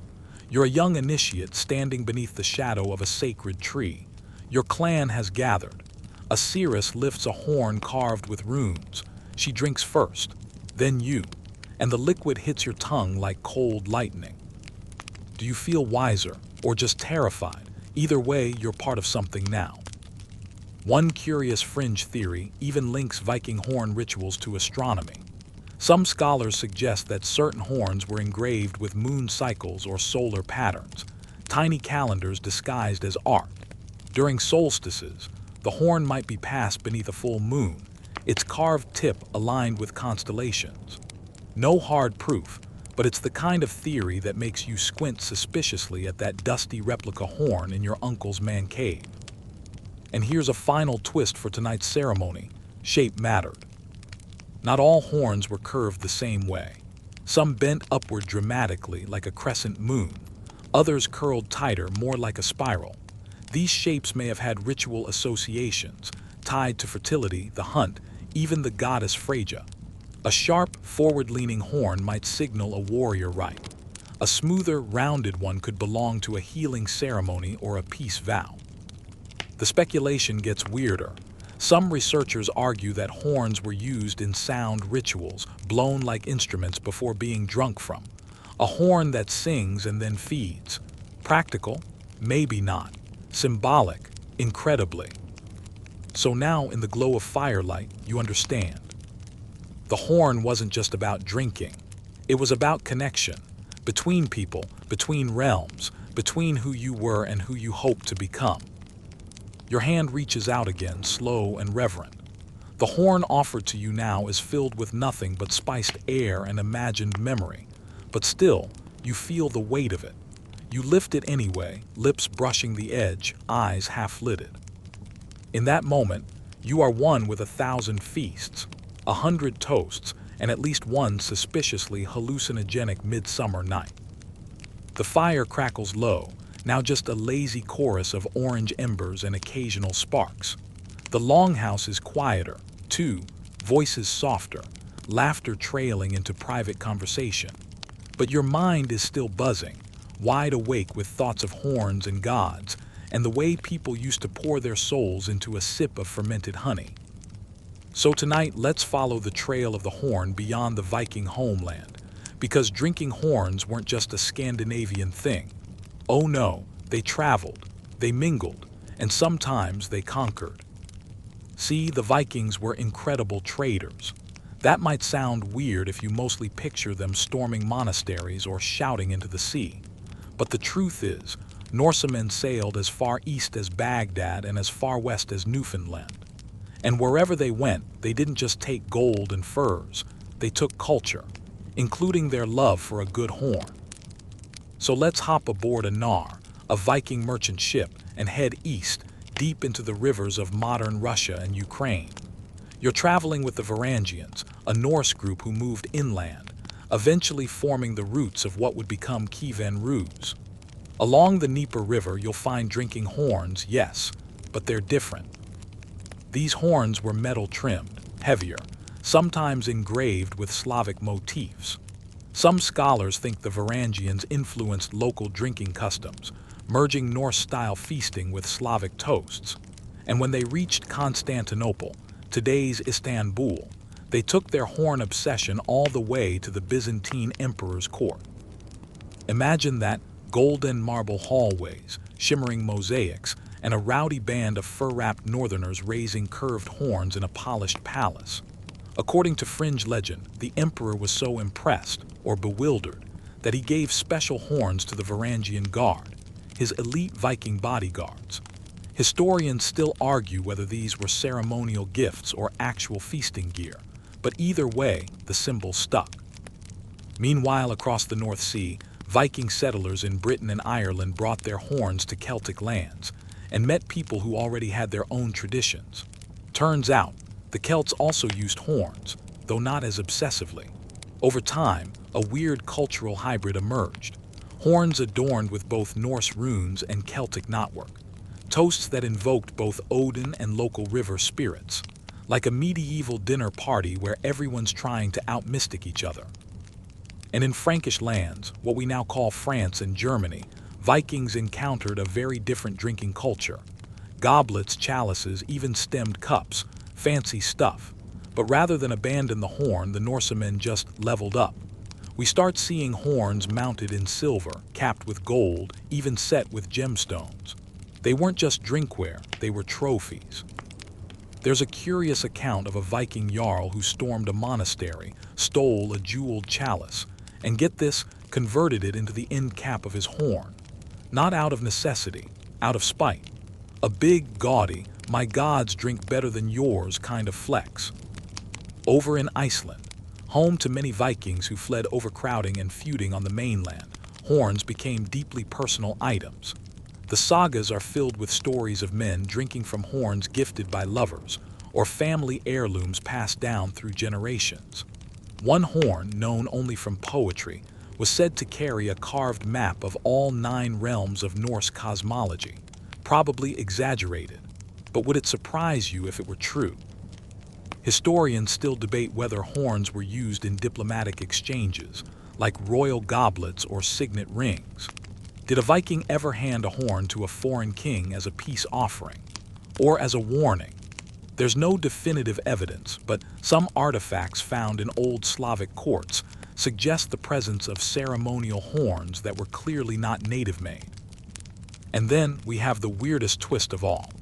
You're a young initiate standing beneath the shadow of a sacred tree. Your clan has gathered. A seeress lifts a horn carved with runes. She drinks first, then you, and the liquid hits your tongue like cold lightning. Do you feel wiser or just terrified? Either way, you're part of something now. One curious fringe theory even links Viking horn rituals to astronomy. Some scholars suggest that certain horns were engraved with moon cycles or solar patterns, tiny calendars disguised as art. During solstices, the horn might be passed beneath a full moon, its carved tip aligned with constellations. No hard proof, but it's the kind of theory that makes you squint suspiciously at that dusty replica horn in your uncle's man cave. And here's a final twist for tonight's ceremony: shape mattered. Not all horns were curved the same way. Some bent upward dramatically like a crescent moon. Others curled tighter, more like a spiral. These shapes may have had ritual associations, tied to fertility, the hunt, even the goddess Freyja. A sharp, forward-leaning horn might signal a warrior rite. A smoother, rounded one could belong to a healing ceremony or a peace vow. The speculation gets weirder. Some researchers argue that horns were used in sound rituals, blown like instruments before being drunk from. A horn that sings and then feeds. Practical? Maybe not. Symbolic? Incredibly. So now, in the glow of firelight, you understand. The horn wasn't just about drinking. It was about connection. Between people, between realms, between who you were and who you hoped to become. Your hand reaches out again, slow and reverent. The horn offered to you now is filled with nothing but spiced air and imagined memory. But still, you feel the weight of it. You lift it anyway, lips brushing the edge, eyes half-lidded. In that moment, you are one with 1,000 feasts, 100 toasts, and at least one suspiciously hallucinogenic midsummer night. The fire crackles low, now just a lazy chorus of orange embers and occasional sparks. The longhouse is quieter, too, voices softer, laughter trailing into private conversation. But your mind is still buzzing, wide awake with thoughts of horns and gods, and the way people used to pour their souls into a sip of fermented honey. So tonight, let's follow the trail of the horn beyond the Viking homeland, because drinking horns weren't just a Scandinavian thing. Oh no, they traveled, they mingled, and sometimes they conquered. See, the Vikings were incredible traders. That might sound weird if you mostly picture them storming monasteries or shouting into the sea. But the truth is, Norsemen sailed as far east as Baghdad and as far west as Newfoundland. And wherever they went, they didn't just take gold and furs, they took culture, including their love for a good horn. So let's hop aboard a Nar, a Viking merchant ship, and head east, deep into the rivers of modern Russia and Ukraine. You're traveling with the Varangians, a Norse group who moved inland, eventually forming the roots of what would become Kievan Rus. Along the Dnieper River, you'll find drinking horns, yes, but they're different. These horns were metal-trimmed, heavier, sometimes engraved with Slavic motifs. Some scholars think the Varangians influenced local drinking customs, merging Norse-style feasting with Slavic toasts. And when they reached Constantinople, today's Istanbul, they took their horn obsession all the way to the Byzantine emperor's court. Imagine that: golden marble hallways, shimmering mosaics, and a rowdy band of fur-wrapped northerners raising curved horns in a polished palace. According to fringe legend, the emperor was so impressed, or bewildered, that he gave special horns to the Varangian Guard, his elite Viking bodyguards. Historians still argue whether these were ceremonial gifts or actual feasting gear, but either way, the symbol stuck. Meanwhile, across the North Sea, Viking settlers in Britain and Ireland brought their horns to Celtic lands and met people who already had their own traditions. Turns out, the Celts also used horns, though not as obsessively. Over time, a weird cultural hybrid emerged: horns adorned with both Norse runes and Celtic knotwork, toasts that invoked both Odin and local river spirits, like a medieval dinner party where everyone's trying to out-mystic each other. And in Frankish lands, what we now call France and Germany, Vikings encountered a very different drinking culture. Goblets, chalices, even stemmed cups, fancy stuff. But rather than abandon the horn, the Norsemen just leveled up. We start seeing horns mounted in silver, capped with gold, even set with gemstones. They weren't just drinkware, they were trophies. There's a curious account of a Viking jarl who stormed a monastery, stole a jeweled chalice, and get this, converted it into the end cap of his horn. Not out of necessity, out of spite. A big, gaudy, "my gods drink better than yours" kind of flex. Over in Iceland, home to many Vikings who fled overcrowding and feuding on the mainland, horns became deeply personal items. The sagas are filled with stories of men drinking from horns gifted by lovers, or family heirlooms passed down through generations. One horn, known only from poetry, was said to carry a carved map of all 9 realms of Norse cosmology, probably exaggerated. But would it surprise you if it were true? Historians still debate whether horns were used in diplomatic exchanges, like royal goblets or signet rings. Did a Viking ever hand a horn to a foreign king as a peace offering, or as a warning? There's no definitive evidence, but some artifacts found in old Slavic courts suggest the presence of ceremonial horns that were clearly not native-made. And then we have the weirdest twist of all.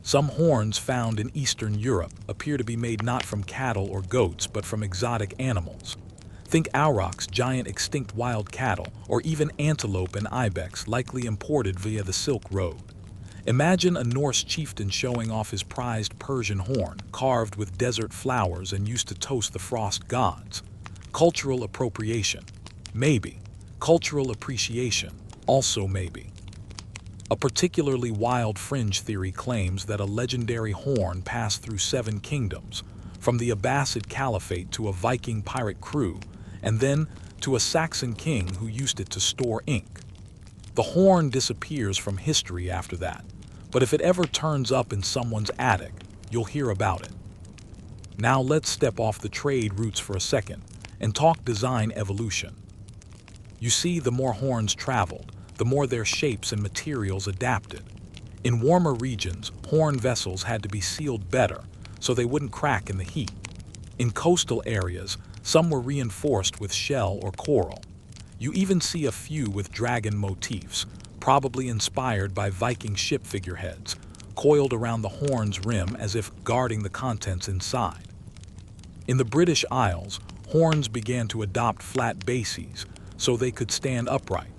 Some horns found in Eastern Europe appear to be made not from cattle or goats, but from exotic animals. Think aurochs, giant extinct wild cattle, or even antelope and ibex, likely imported via the Silk Road. Imagine a Norse chieftain showing off his prized Persian horn, carved with desert flowers and used to toast the frost gods. Cultural appropriation? Maybe. Cultural appreciation? Also maybe. A particularly wild fringe theory claims that a legendary horn passed through 7 kingdoms, from the Abbasid Caliphate to a Viking pirate crew, and then to a Saxon king who used it to store ink. The horn disappears from history after that, but if it ever turns up in someone's attic, you'll hear about it. Now let's step off the trade routes for a second and talk design evolution. You see, the more horns traveled, the more their shapes and materials adapted. In warmer regions, horn vessels had to be sealed better so they wouldn't crack in the heat. In coastal areas, some were reinforced with shell or coral. You even see a few with dragon motifs, probably inspired by Viking ship figureheads, coiled around the horn's rim as if guarding the contents inside. In the British Isles, horns began to adopt flat bases so they could stand upright.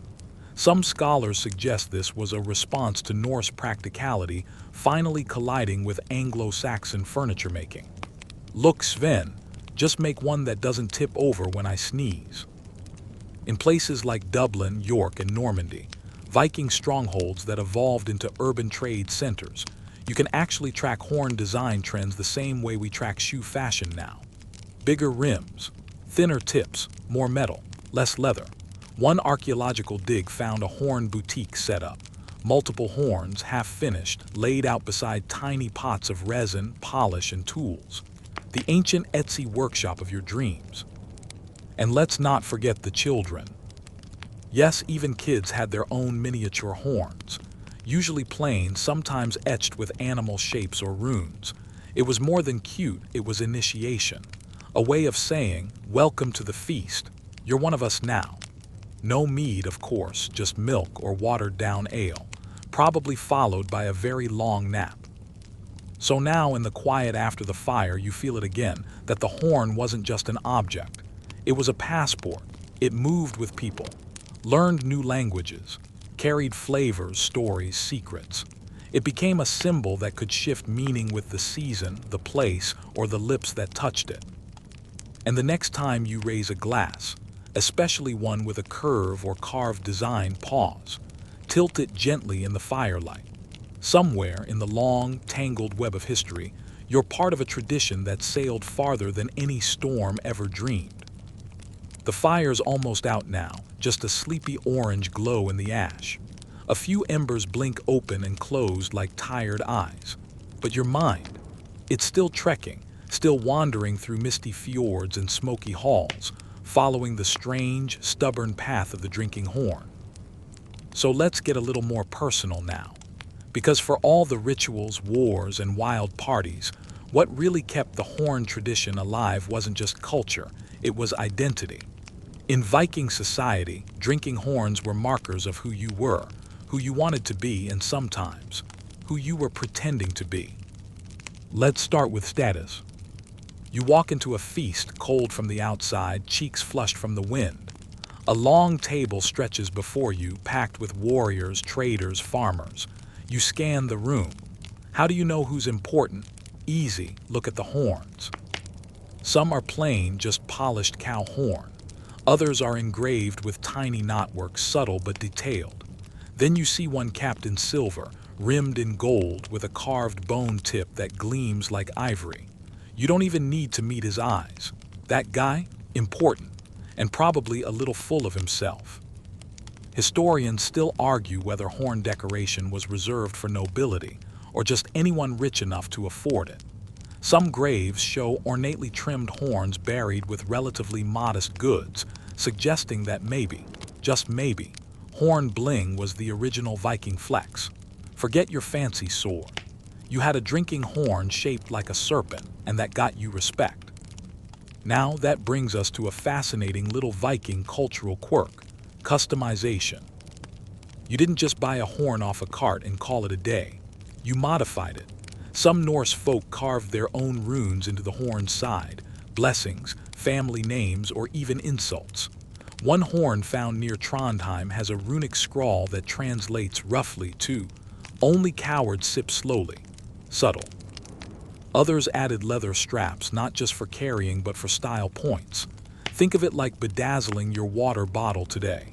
Some scholars suggest this was a response to Norse practicality finally colliding with Anglo-Saxon furniture making. Look, Sven, just make one that doesn't tip over when I sneeze. In places like Dublin, York, and Normandy, Viking strongholds that evolved into urban trade centers, you can actually track horn design trends the same way we track shoe fashion now. Bigger rims, thinner tips, more metal, less leather. One archaeological dig found a horn boutique setup. Multiple horns, half-finished, laid out beside tiny pots of resin, polish, and tools. The ancient Etsy workshop of your dreams. And let's not forget the children. Yes, even kids had their own miniature horns, usually plain, sometimes etched with animal shapes or runes. It was more than cute, it was initiation. A way of saying, welcome to the feast, you're one of us now. No mead, of course, just milk or watered-down ale, probably followed by a very long nap. So now in the quiet after the fire you feel it again, that the horn wasn't just an object. It was a passport. It moved with people, learned new languages, carried flavors, stories, secrets. It became a symbol that could shift meaning with the season, the place, or the lips that touched it. And the next time you raise a glass, especially one with a curve or carved design, pause. Tilt it gently in the firelight. Somewhere in the long, tangled web of history, you're part of a tradition that sailed farther than any storm ever dreamed. The fire's almost out now, just a sleepy orange glow in the ash. A few embers blink open and closed like tired eyes. But your mind, it's still trekking, still wandering through misty fjords and smoky halls, following the strange, stubborn path of the drinking horn. So let's get a little more personal now. Because for all the rituals, wars, and wild parties, what really kept the horn tradition alive wasn't just culture, it was identity. In Viking society, drinking horns were markers of who you were, who you wanted to be, and sometimes, who you were pretending to be. Let's start with status. You walk into a feast, cold from the outside, cheeks flushed from the wind. A long table stretches before you, packed with warriors, traders, farmers. You scan the room. How do you know who's important? Easy, look at the horns. Some are plain, just polished cow horn. Others are engraved with tiny knotwork, subtle but detailed. Then you see one capped in silver, rimmed in gold, with a carved bone tip that gleams like ivory. You don't even need to meet his eyes. That guy? Important, and probably a little full of himself. Historians still argue whether horn decoration was reserved for nobility, or just anyone rich enough to afford it. Some graves show ornately trimmed horns buried with relatively modest goods, suggesting that maybe, just maybe, horn bling was the original Viking flex. Forget your fancy sword. You had a drinking horn shaped like a serpent, and that got you respect. Now that brings us to a fascinating little Viking cultural quirk: customization. You didn't just buy a horn off a cart and call it a day. You modified it. Some Norse folk carved their own runes into the horn's side, blessings, family names, or even insults. One horn found near Trondheim has a runic scrawl that translates roughly to, "Only cowards sip slowly." Subtle. Others added leather straps, not just for carrying but for style points. Think of it like bedazzling your water bottle today.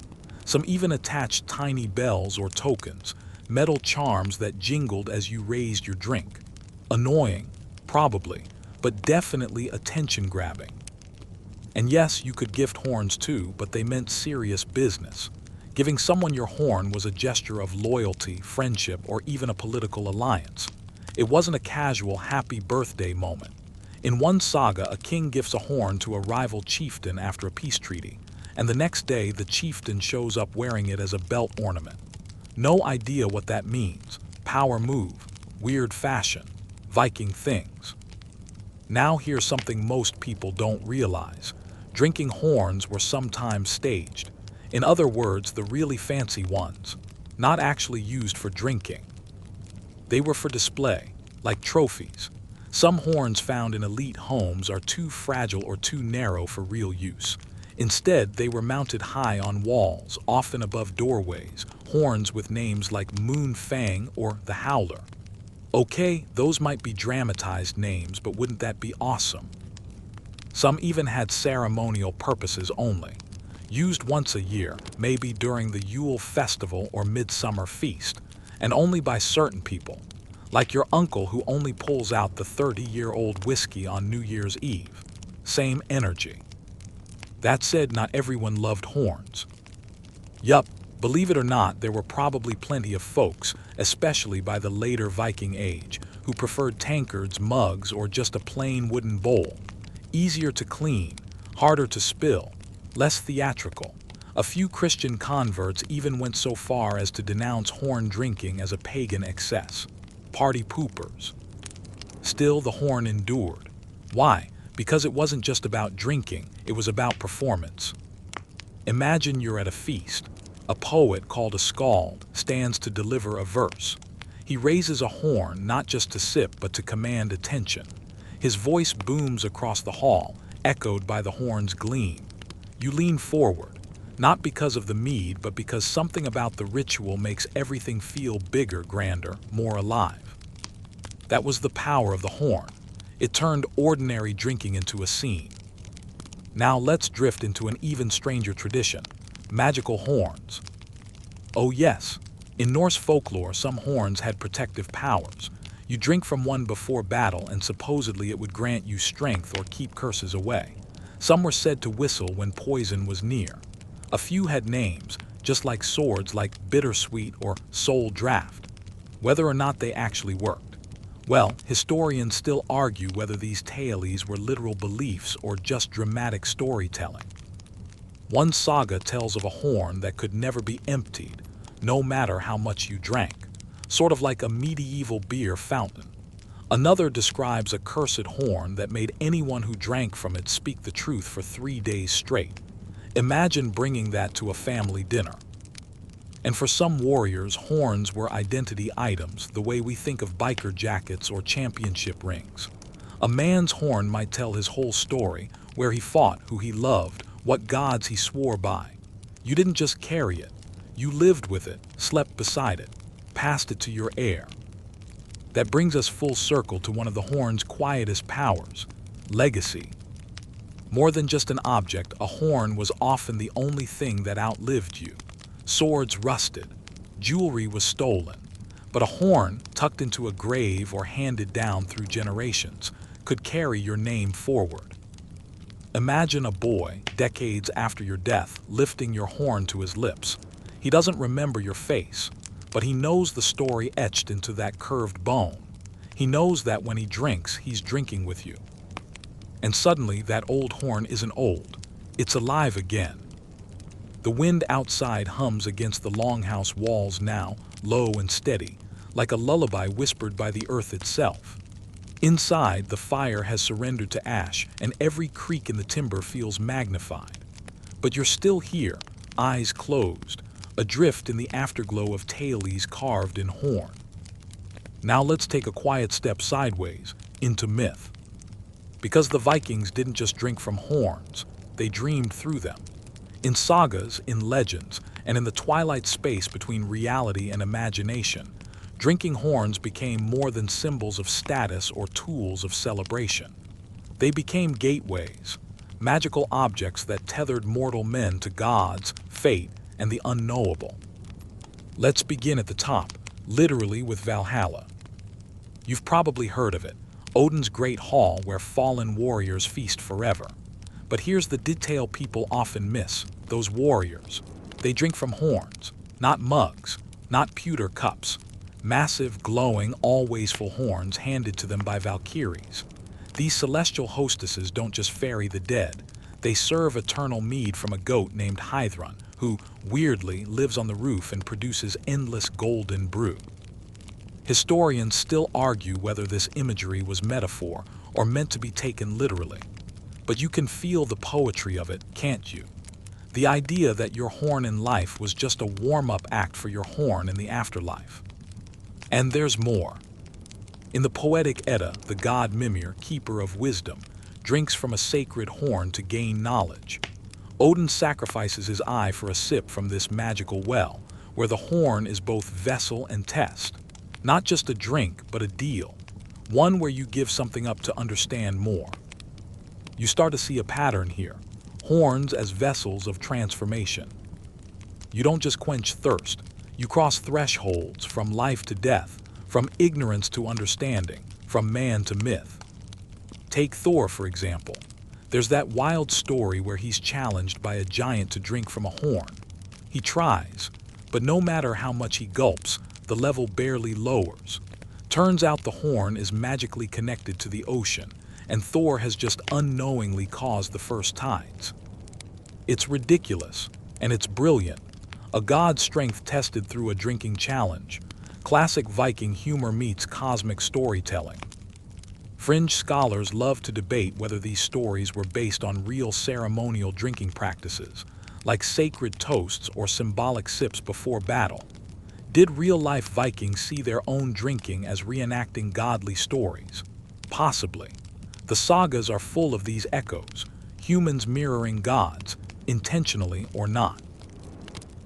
Some even attached tiny bells or tokens, metal charms that jingled as you raised your drink. Annoying, probably, but definitely attention-grabbing. And yes, you could gift horns too, but they meant serious business. Giving someone your horn was a gesture of loyalty, friendship, or even a political alliance. It wasn't a casual happy birthday moment. In one saga, a king gifts a horn to a rival chieftain after a peace treaty, and the next day the chieftain shows up wearing it as a belt ornament. No idea what that means. Power move, weird fashion, Viking things. Now here's something most people don't realize. Drinking horns were sometimes staged. In other words, the really fancy ones, not actually used for drinking. They were for display, like trophies. Some horns found in elite homes are too fragile or too narrow for real use. Instead, they were mounted high on walls, often above doorways, horns with names like Moon Fang or the Howler. Okay, those might be dramatized names, but wouldn't that be awesome? Some even had ceremonial purposes only, used once a year, maybe during the Yule festival or midsummer feast, and only by certain people, like your uncle who only pulls out the 30-year-old whiskey on New Year's Eve. Same energy. That said, not everyone loved horns. Yup, believe it or not, there were probably plenty of folks, especially by the later Viking age, who preferred tankards, mugs, or just a plain wooden bowl. Easier to clean, harder to spill, less theatrical. A few Christian converts even went so far as to denounce horn drinking as a pagan excess. Party poopers. Still, the horn endured. Why? Because it wasn't just about drinking, it was about performance. Imagine you're at a feast. A poet called a skald stands to deliver a verse. He raises a horn not just to sip but to command attention. His voice booms across the hall, echoed by the horn's gleam. You lean forward, not because of the mead, but because something about the ritual makes everything feel bigger, grander, more alive. That was the power of the horn. It turned ordinary drinking into a scene. Now let's drift into an even stranger tradition: magical horns. Oh yes, in Norse folklore, some horns had protective powers. You drink from one before battle and supposedly it would grant you strength or keep curses away. Some were said to whistle when poison was near. A few had names, just like swords, like Bittersweet or Soul Draft. Whether or not they actually worked, well, historians still argue whether these tales were literal beliefs or just dramatic storytelling. One saga tells of a horn that could never be emptied, no matter how much you drank, sort of like a medieval beer fountain. Another describes a cursed horn that made anyone who drank from it speak the truth for 3 days straight. Imagine bringing that to a family dinner. And for some warriors, horns were identity items, the way we think of biker jackets or championship rings. A man's horn might tell his whole story, where he fought, who he loved, what gods he swore by. You didn't just carry it, you lived with it, slept beside it, passed it to your heir. That brings us full circle to one of the horn's quietest powers: legacy. More than just an object, a horn was often the only thing that outlived you. Swords rusted, jewelry was stolen, but a horn, tucked into a grave or handed down through generations, could carry your name forward. Imagine a boy, decades after your death, lifting your horn to his lips. He doesn't remember your face, but he knows the story etched into that curved bone. He knows that when he drinks, he's drinking with you. And suddenly, that old horn isn't old. It's alive again. The wind outside hums against the longhouse walls now, low and steady, like a lullaby whispered by the earth itself. Inside, the fire has surrendered to ash, and every creak in the timber feels magnified. But you're still here, eyes closed, adrift in the afterglow of tales carved in horn. Now let's take a quiet step sideways, into myth. Because the Vikings didn't just drink from horns, they dreamed through them. In sagas, in legends, and in the twilight space between reality and imagination, drinking horns became more than symbols of status or tools of celebration. They became gateways, magical objects that tethered mortal men to gods, fate, and the unknowable. Let's begin at the top, literally with Valhalla. You've probably heard of it, Odin's great hall where fallen warriors feast forever. But here's the detail people often miss: those warriors. They drink from horns, not mugs, not pewter cups. Massive, glowing, always full horns handed to them by Valkyries. These celestial hostesses don't just ferry the dead. They serve eternal mead from a goat named Hythrun, who, weirdly, lives on the roof and produces endless golden brew. Historians still argue whether this imagery was metaphor or meant to be taken literally. But you can feel the poetry of it, can't you? The idea that your horn in life was just a warm-up act for your horn in the afterlife. And there's more. In the poetic Edda, the god Mimir, keeper of wisdom, drinks from a sacred horn to gain knowledge. Odin sacrifices his eye for a sip from this magical well, where the horn is both vessel and test. Not just a drink, but a deal. One where you give something up to understand more. You start to see a pattern here. Horns as vessels of transformation. You don't just quench thirst. You cross thresholds from life to death, from ignorance to understanding, from man to myth. Take Thor, for example. There's that wild story where he's challenged by a giant to drink from a horn. He tries, but no matter how much he gulps, the level barely lowers. Turns out the horn is magically connected to the ocean, and Thor has just unknowingly caused the first tides. It's ridiculous, and it's brilliant. A god's strength tested through a drinking challenge. Classic Viking humor meets cosmic storytelling. Fringe scholars love to debate whether these stories were based on real ceremonial drinking practices, like sacred toasts or symbolic sips before battle. Did real-life Vikings see their own drinking as reenacting godly stories? Possibly. The sagas are full of these echoes, humans mirroring gods, intentionally or not.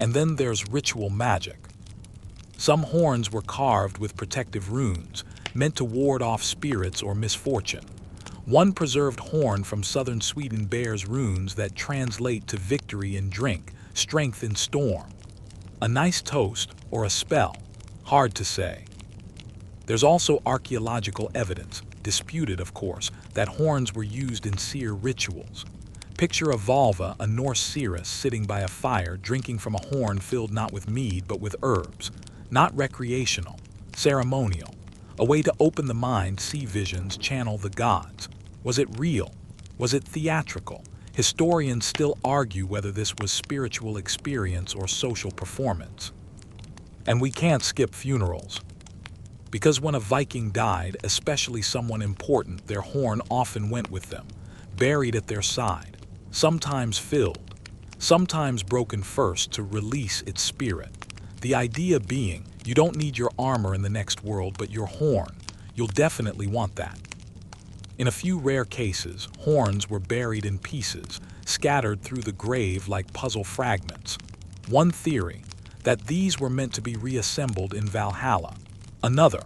And then there's ritual magic. Some horns were carved with protective runes, meant to ward off spirits or misfortune. One preserved horn from southern Sweden bears runes that translate to victory in drink, strength in storm. A nice toast or a spell? Hard to say. There's also archaeological evidence, disputed of course, that horns were used in seer rituals. Picture a Volva, a Norse seeress, sitting by a fire, drinking from a horn filled not with mead but with herbs. Not recreational, ceremonial. A way to open the mind, see visions, channel the gods. Was it real? Was it theatrical? Historians still argue whether this was spiritual experience or social performance. And we can't skip funerals. Because when a Viking died, especially someone important, their horn often went with them, buried at their side, sometimes filled, sometimes broken first to release its spirit. The idea being, you don't need your armor in the next world, but your horn. You'll definitely want that. In a few rare cases, horns were buried in pieces, scattered through the grave like puzzle fragments. One theory, that these were meant to be reassembled in Valhalla. Another,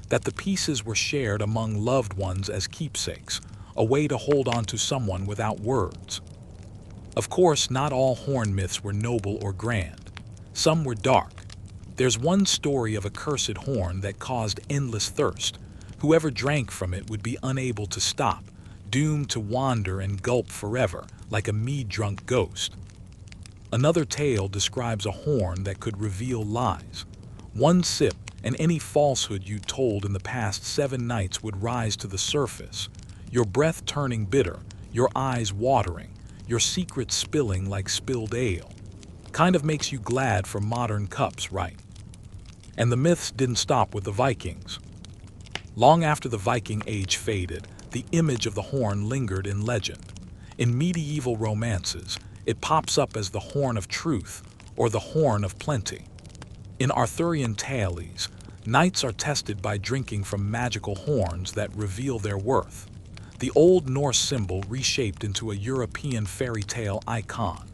that the pieces were shared among loved ones as keepsakes, a way to hold on to someone without words. Of course, not all horn myths were noble or grand. Some were dark. There's one story of a cursed horn that caused endless thirst. Whoever drank from it would be unable to stop, doomed to wander and gulp forever, like a mead-drunk ghost. Another tale describes a horn that could reveal lies. One sip, and any falsehood you told in the past 7 nights would rise to the surface, your breath turning bitter, your eyes watering, your secrets spilling like spilled ale. Kind of makes you glad for modern cups, right? And the myths didn't stop with the Vikings. Long after the Viking age faded, the image of the horn lingered in legend. In medieval romances, it pops up as the horn of truth or the horn of plenty. In Arthurian tales, knights are tested by drinking from magical horns that reveal their worth. The Old Norse symbol reshaped into a European fairy tale icon.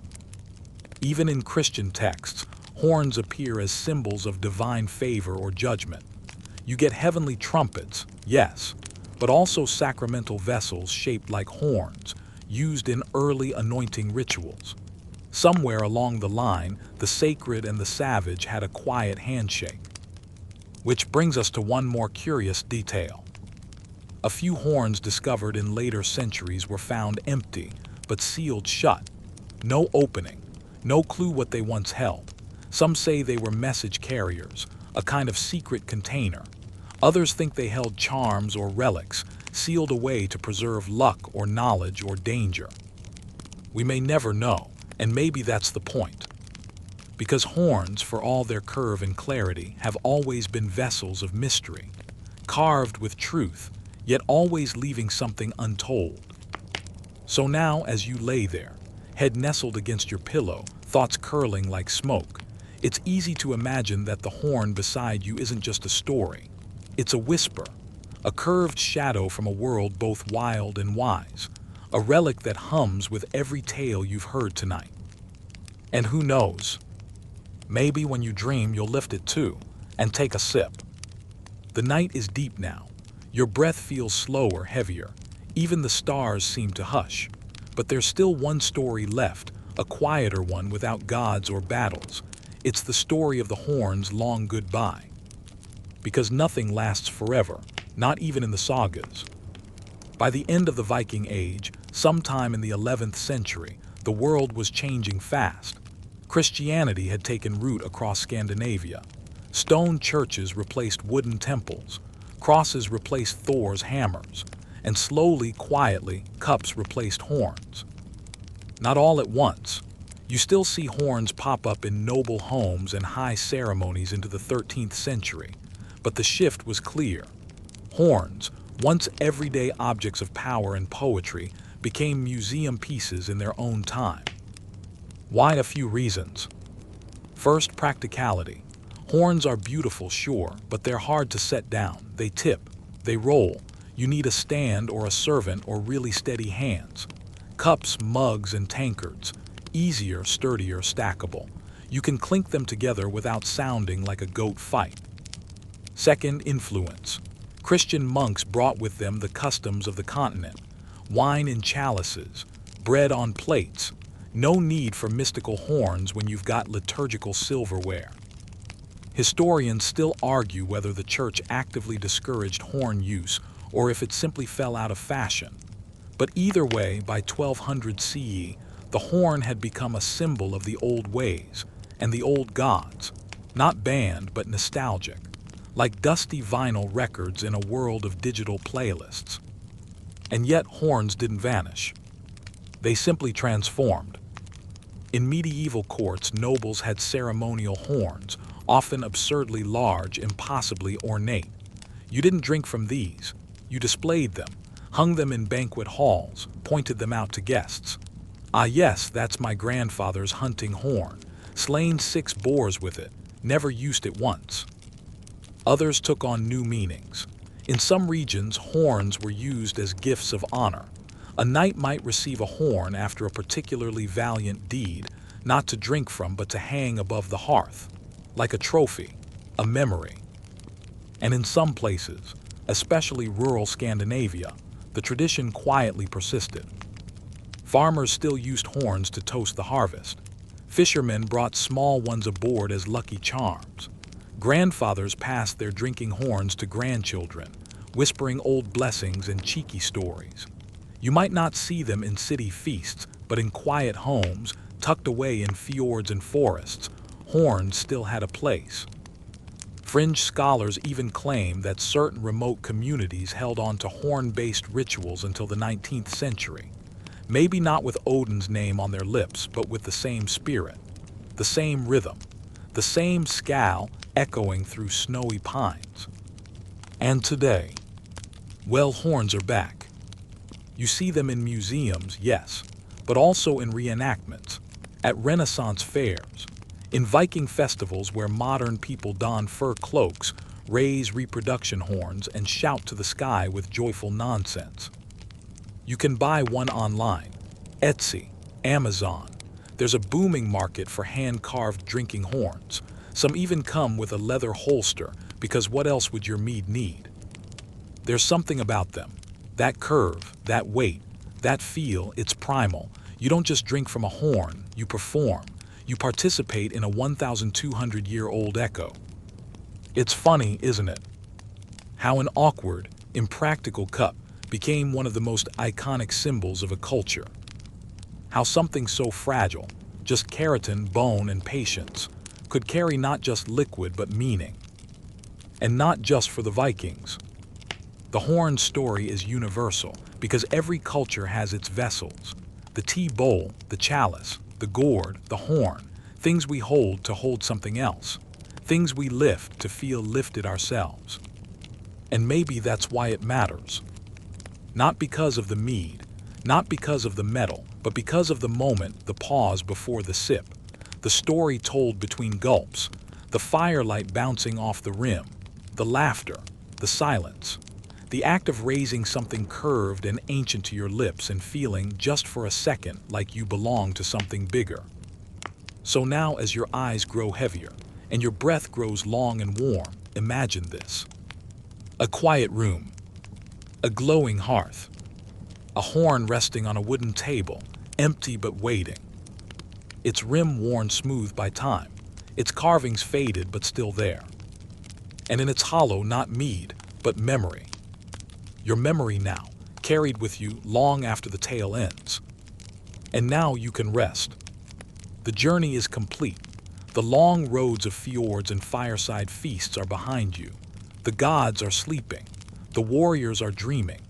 Even in Christian texts, horns appear as symbols of divine favor or judgment. You get heavenly trumpets, yes, but also sacramental vessels shaped like horns, used in early anointing rituals. Somewhere along the line, the sacred and the savage had a quiet handshake. Which brings us to one more curious detail. A few horns discovered in later centuries were found empty, but sealed shut. No opening, no clue what they once held. Some say they were message carriers, a kind of secret container. Others think they held charms or relics, sealed away to preserve luck or knowledge or danger. We may never know, and maybe that's the point. Because horns, for all their curve and clarity, have always been vessels of mystery, carved with truth, yet always leaving something untold. So now, as you lay there, head nestled against your pillow, thoughts curling like smoke, it's easy to imagine that the horn beside you isn't just a story. It's a whisper, a curved shadow from a world both wild and wise, a relic that hums with every tale you've heard tonight. And who knows, maybe when you dream you'll lift it too, and take a sip. The night is deep now. Your breath feels slower, heavier. Even the stars seem to hush. But there's still one story left, a quieter one without gods or battles. It's the story of the horn's long goodbye. Because nothing lasts forever, not even in the sagas. By the end of the Viking Age, sometime in the 11th century, the world was changing fast. Christianity had taken root across Scandinavia. Stone churches replaced wooden temples, crosses replaced Thor's hammers, and slowly, quietly, cups replaced horns. Not all at once. You still see horns pop up in noble homes and high ceremonies into the 13th century, but the shift was clear. Horns, once everyday objects of power and poetry, became museum pieces in their own time. Why? A few reasons. First, practicality. Horns are beautiful, sure, but they're hard to set down. They tip, they roll. You need a stand or a servant or really steady hands. Cups, mugs, and tankards. Easier, sturdier, stackable. You can clink them together without sounding like a goat fight. Second, influence. Christian monks brought with them the customs of the continent. Wine in chalices, bread on plates. No need for mystical horns when you've got liturgical silverware. Historians still argue whether the church actively discouraged horn use or if it simply fell out of fashion. But either way, by 1200 CE, the horn had become a symbol of the old ways and the old gods, not banned but nostalgic, like dusty vinyl records in a world of digital playlists. And yet horns didn't vanish. They simply transformed. In medieval courts, nobles had ceremonial horns, often absurdly large, impossibly ornate. You didn't drink from these. You displayed them, hung them in banquet halls, pointed them out to guests. Ah yes, that's my grandfather's hunting horn. Slain 6 boars with it, never used it once. Others took on new meanings. In some regions, horns were used as gifts of honor. A knight might receive a horn after a particularly valiant deed, not to drink from but to hang above the hearth, like a trophy, a memory. And in some places, especially rural Scandinavia, the tradition quietly persisted. Farmers still used horns to toast the harvest. Fishermen brought small ones aboard as lucky charms. Grandfathers passed their drinking horns to grandchildren, whispering old blessings and cheeky stories. You might not see them in city feasts, but in quiet homes, tucked away in fjords and forests, horns still had a place. Fringe scholars even claim that certain remote communities held on to horn-based rituals until the 19th century. Maybe not with Odin's name on their lips, but with the same spirit, the same rhythm, the same scowl echoing through snowy pines. And today, well, horns are back. You see them in museums, yes, but also in reenactments, at Renaissance fairs, in Viking festivals where modern people don fur cloaks, raise reproduction horns, and shout to the sky with joyful nonsense. You can buy one online, Etsy, Amazon. There's a booming market for hand-carved drinking horns. Some even come with a leather holster, because what else would your mead need? There's something about them. That curve, that weight, that feel, it's primal. You don't just drink from a horn, you perform. You participate in a 1,200-year-old echo. It's funny, isn't it? How an awkward, impractical cup became one of the most iconic symbols of a culture. How something so fragile, just keratin, bone, and patience, could carry not just liquid but meaning. And not just for the Vikings. The horn story is universal because every culture has its vessels. The tea bowl, the chalice, the gourd, the horn, things we hold to hold something else, things we lift to feel lifted ourselves. And maybe that's why it matters. Not because of the mead, not because of the metal, but because of the moment, the pause before the sip, the story told between gulps, the firelight bouncing off the rim, the laughter, the silence. The act of raising something curved and ancient to your lips and feeling, just for a second, like you belong to something bigger. So now, as your eyes grow heavier and your breath grows long and warm, imagine this. A quiet room, a glowing hearth, a horn resting on a wooden table, empty but waiting. Its rim worn smooth by time, its carvings faded but still there. And in its hollow, not mead, but memory. Your memory now, carried with you long after the tale ends. And now you can rest. The journey is complete. The long roads of fjords and fireside feasts are behind you. The gods are sleeping. The warriors are dreaming.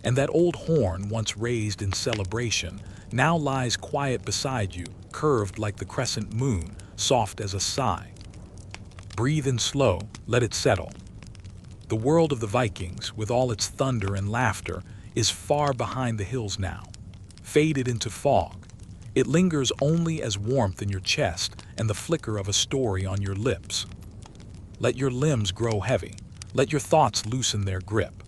And that old horn, once raised in celebration, now lies quiet beside you, curved like the crescent moon, soft as a sigh. Breathe in slow, let it settle. The world of the Vikings, with all its thunder and laughter, is far behind the hills now, faded into fog. It lingers only as warmth in your chest and the flicker of a story on your lips. Let your limbs grow heavy. Let your thoughts loosen their grip.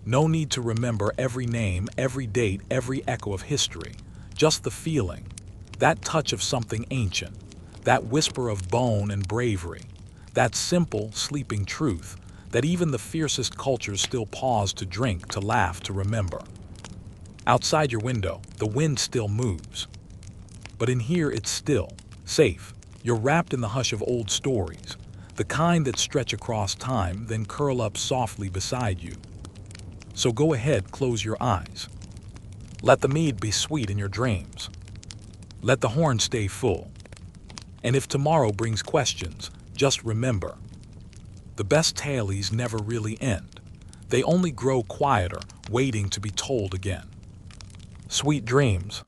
No need to remember every name, every date, every echo of history. Just the feeling, that touch of something ancient, that whisper of bone and bravery, that simple, sleeping truth that even the fiercest cultures still pause to drink, to laugh, to remember. Outside your window, the wind still moves. But in here it's still, safe. You're wrapped in the hush of old stories, the kind that stretch across time, then curl up softly beside you. So go ahead, close your eyes. Let the mead be sweet in your dreams. Let the horn stay full. And if tomorrow brings questions, just remember, the best tales never really end. They only grow quieter, waiting to be told again. Sweet dreams.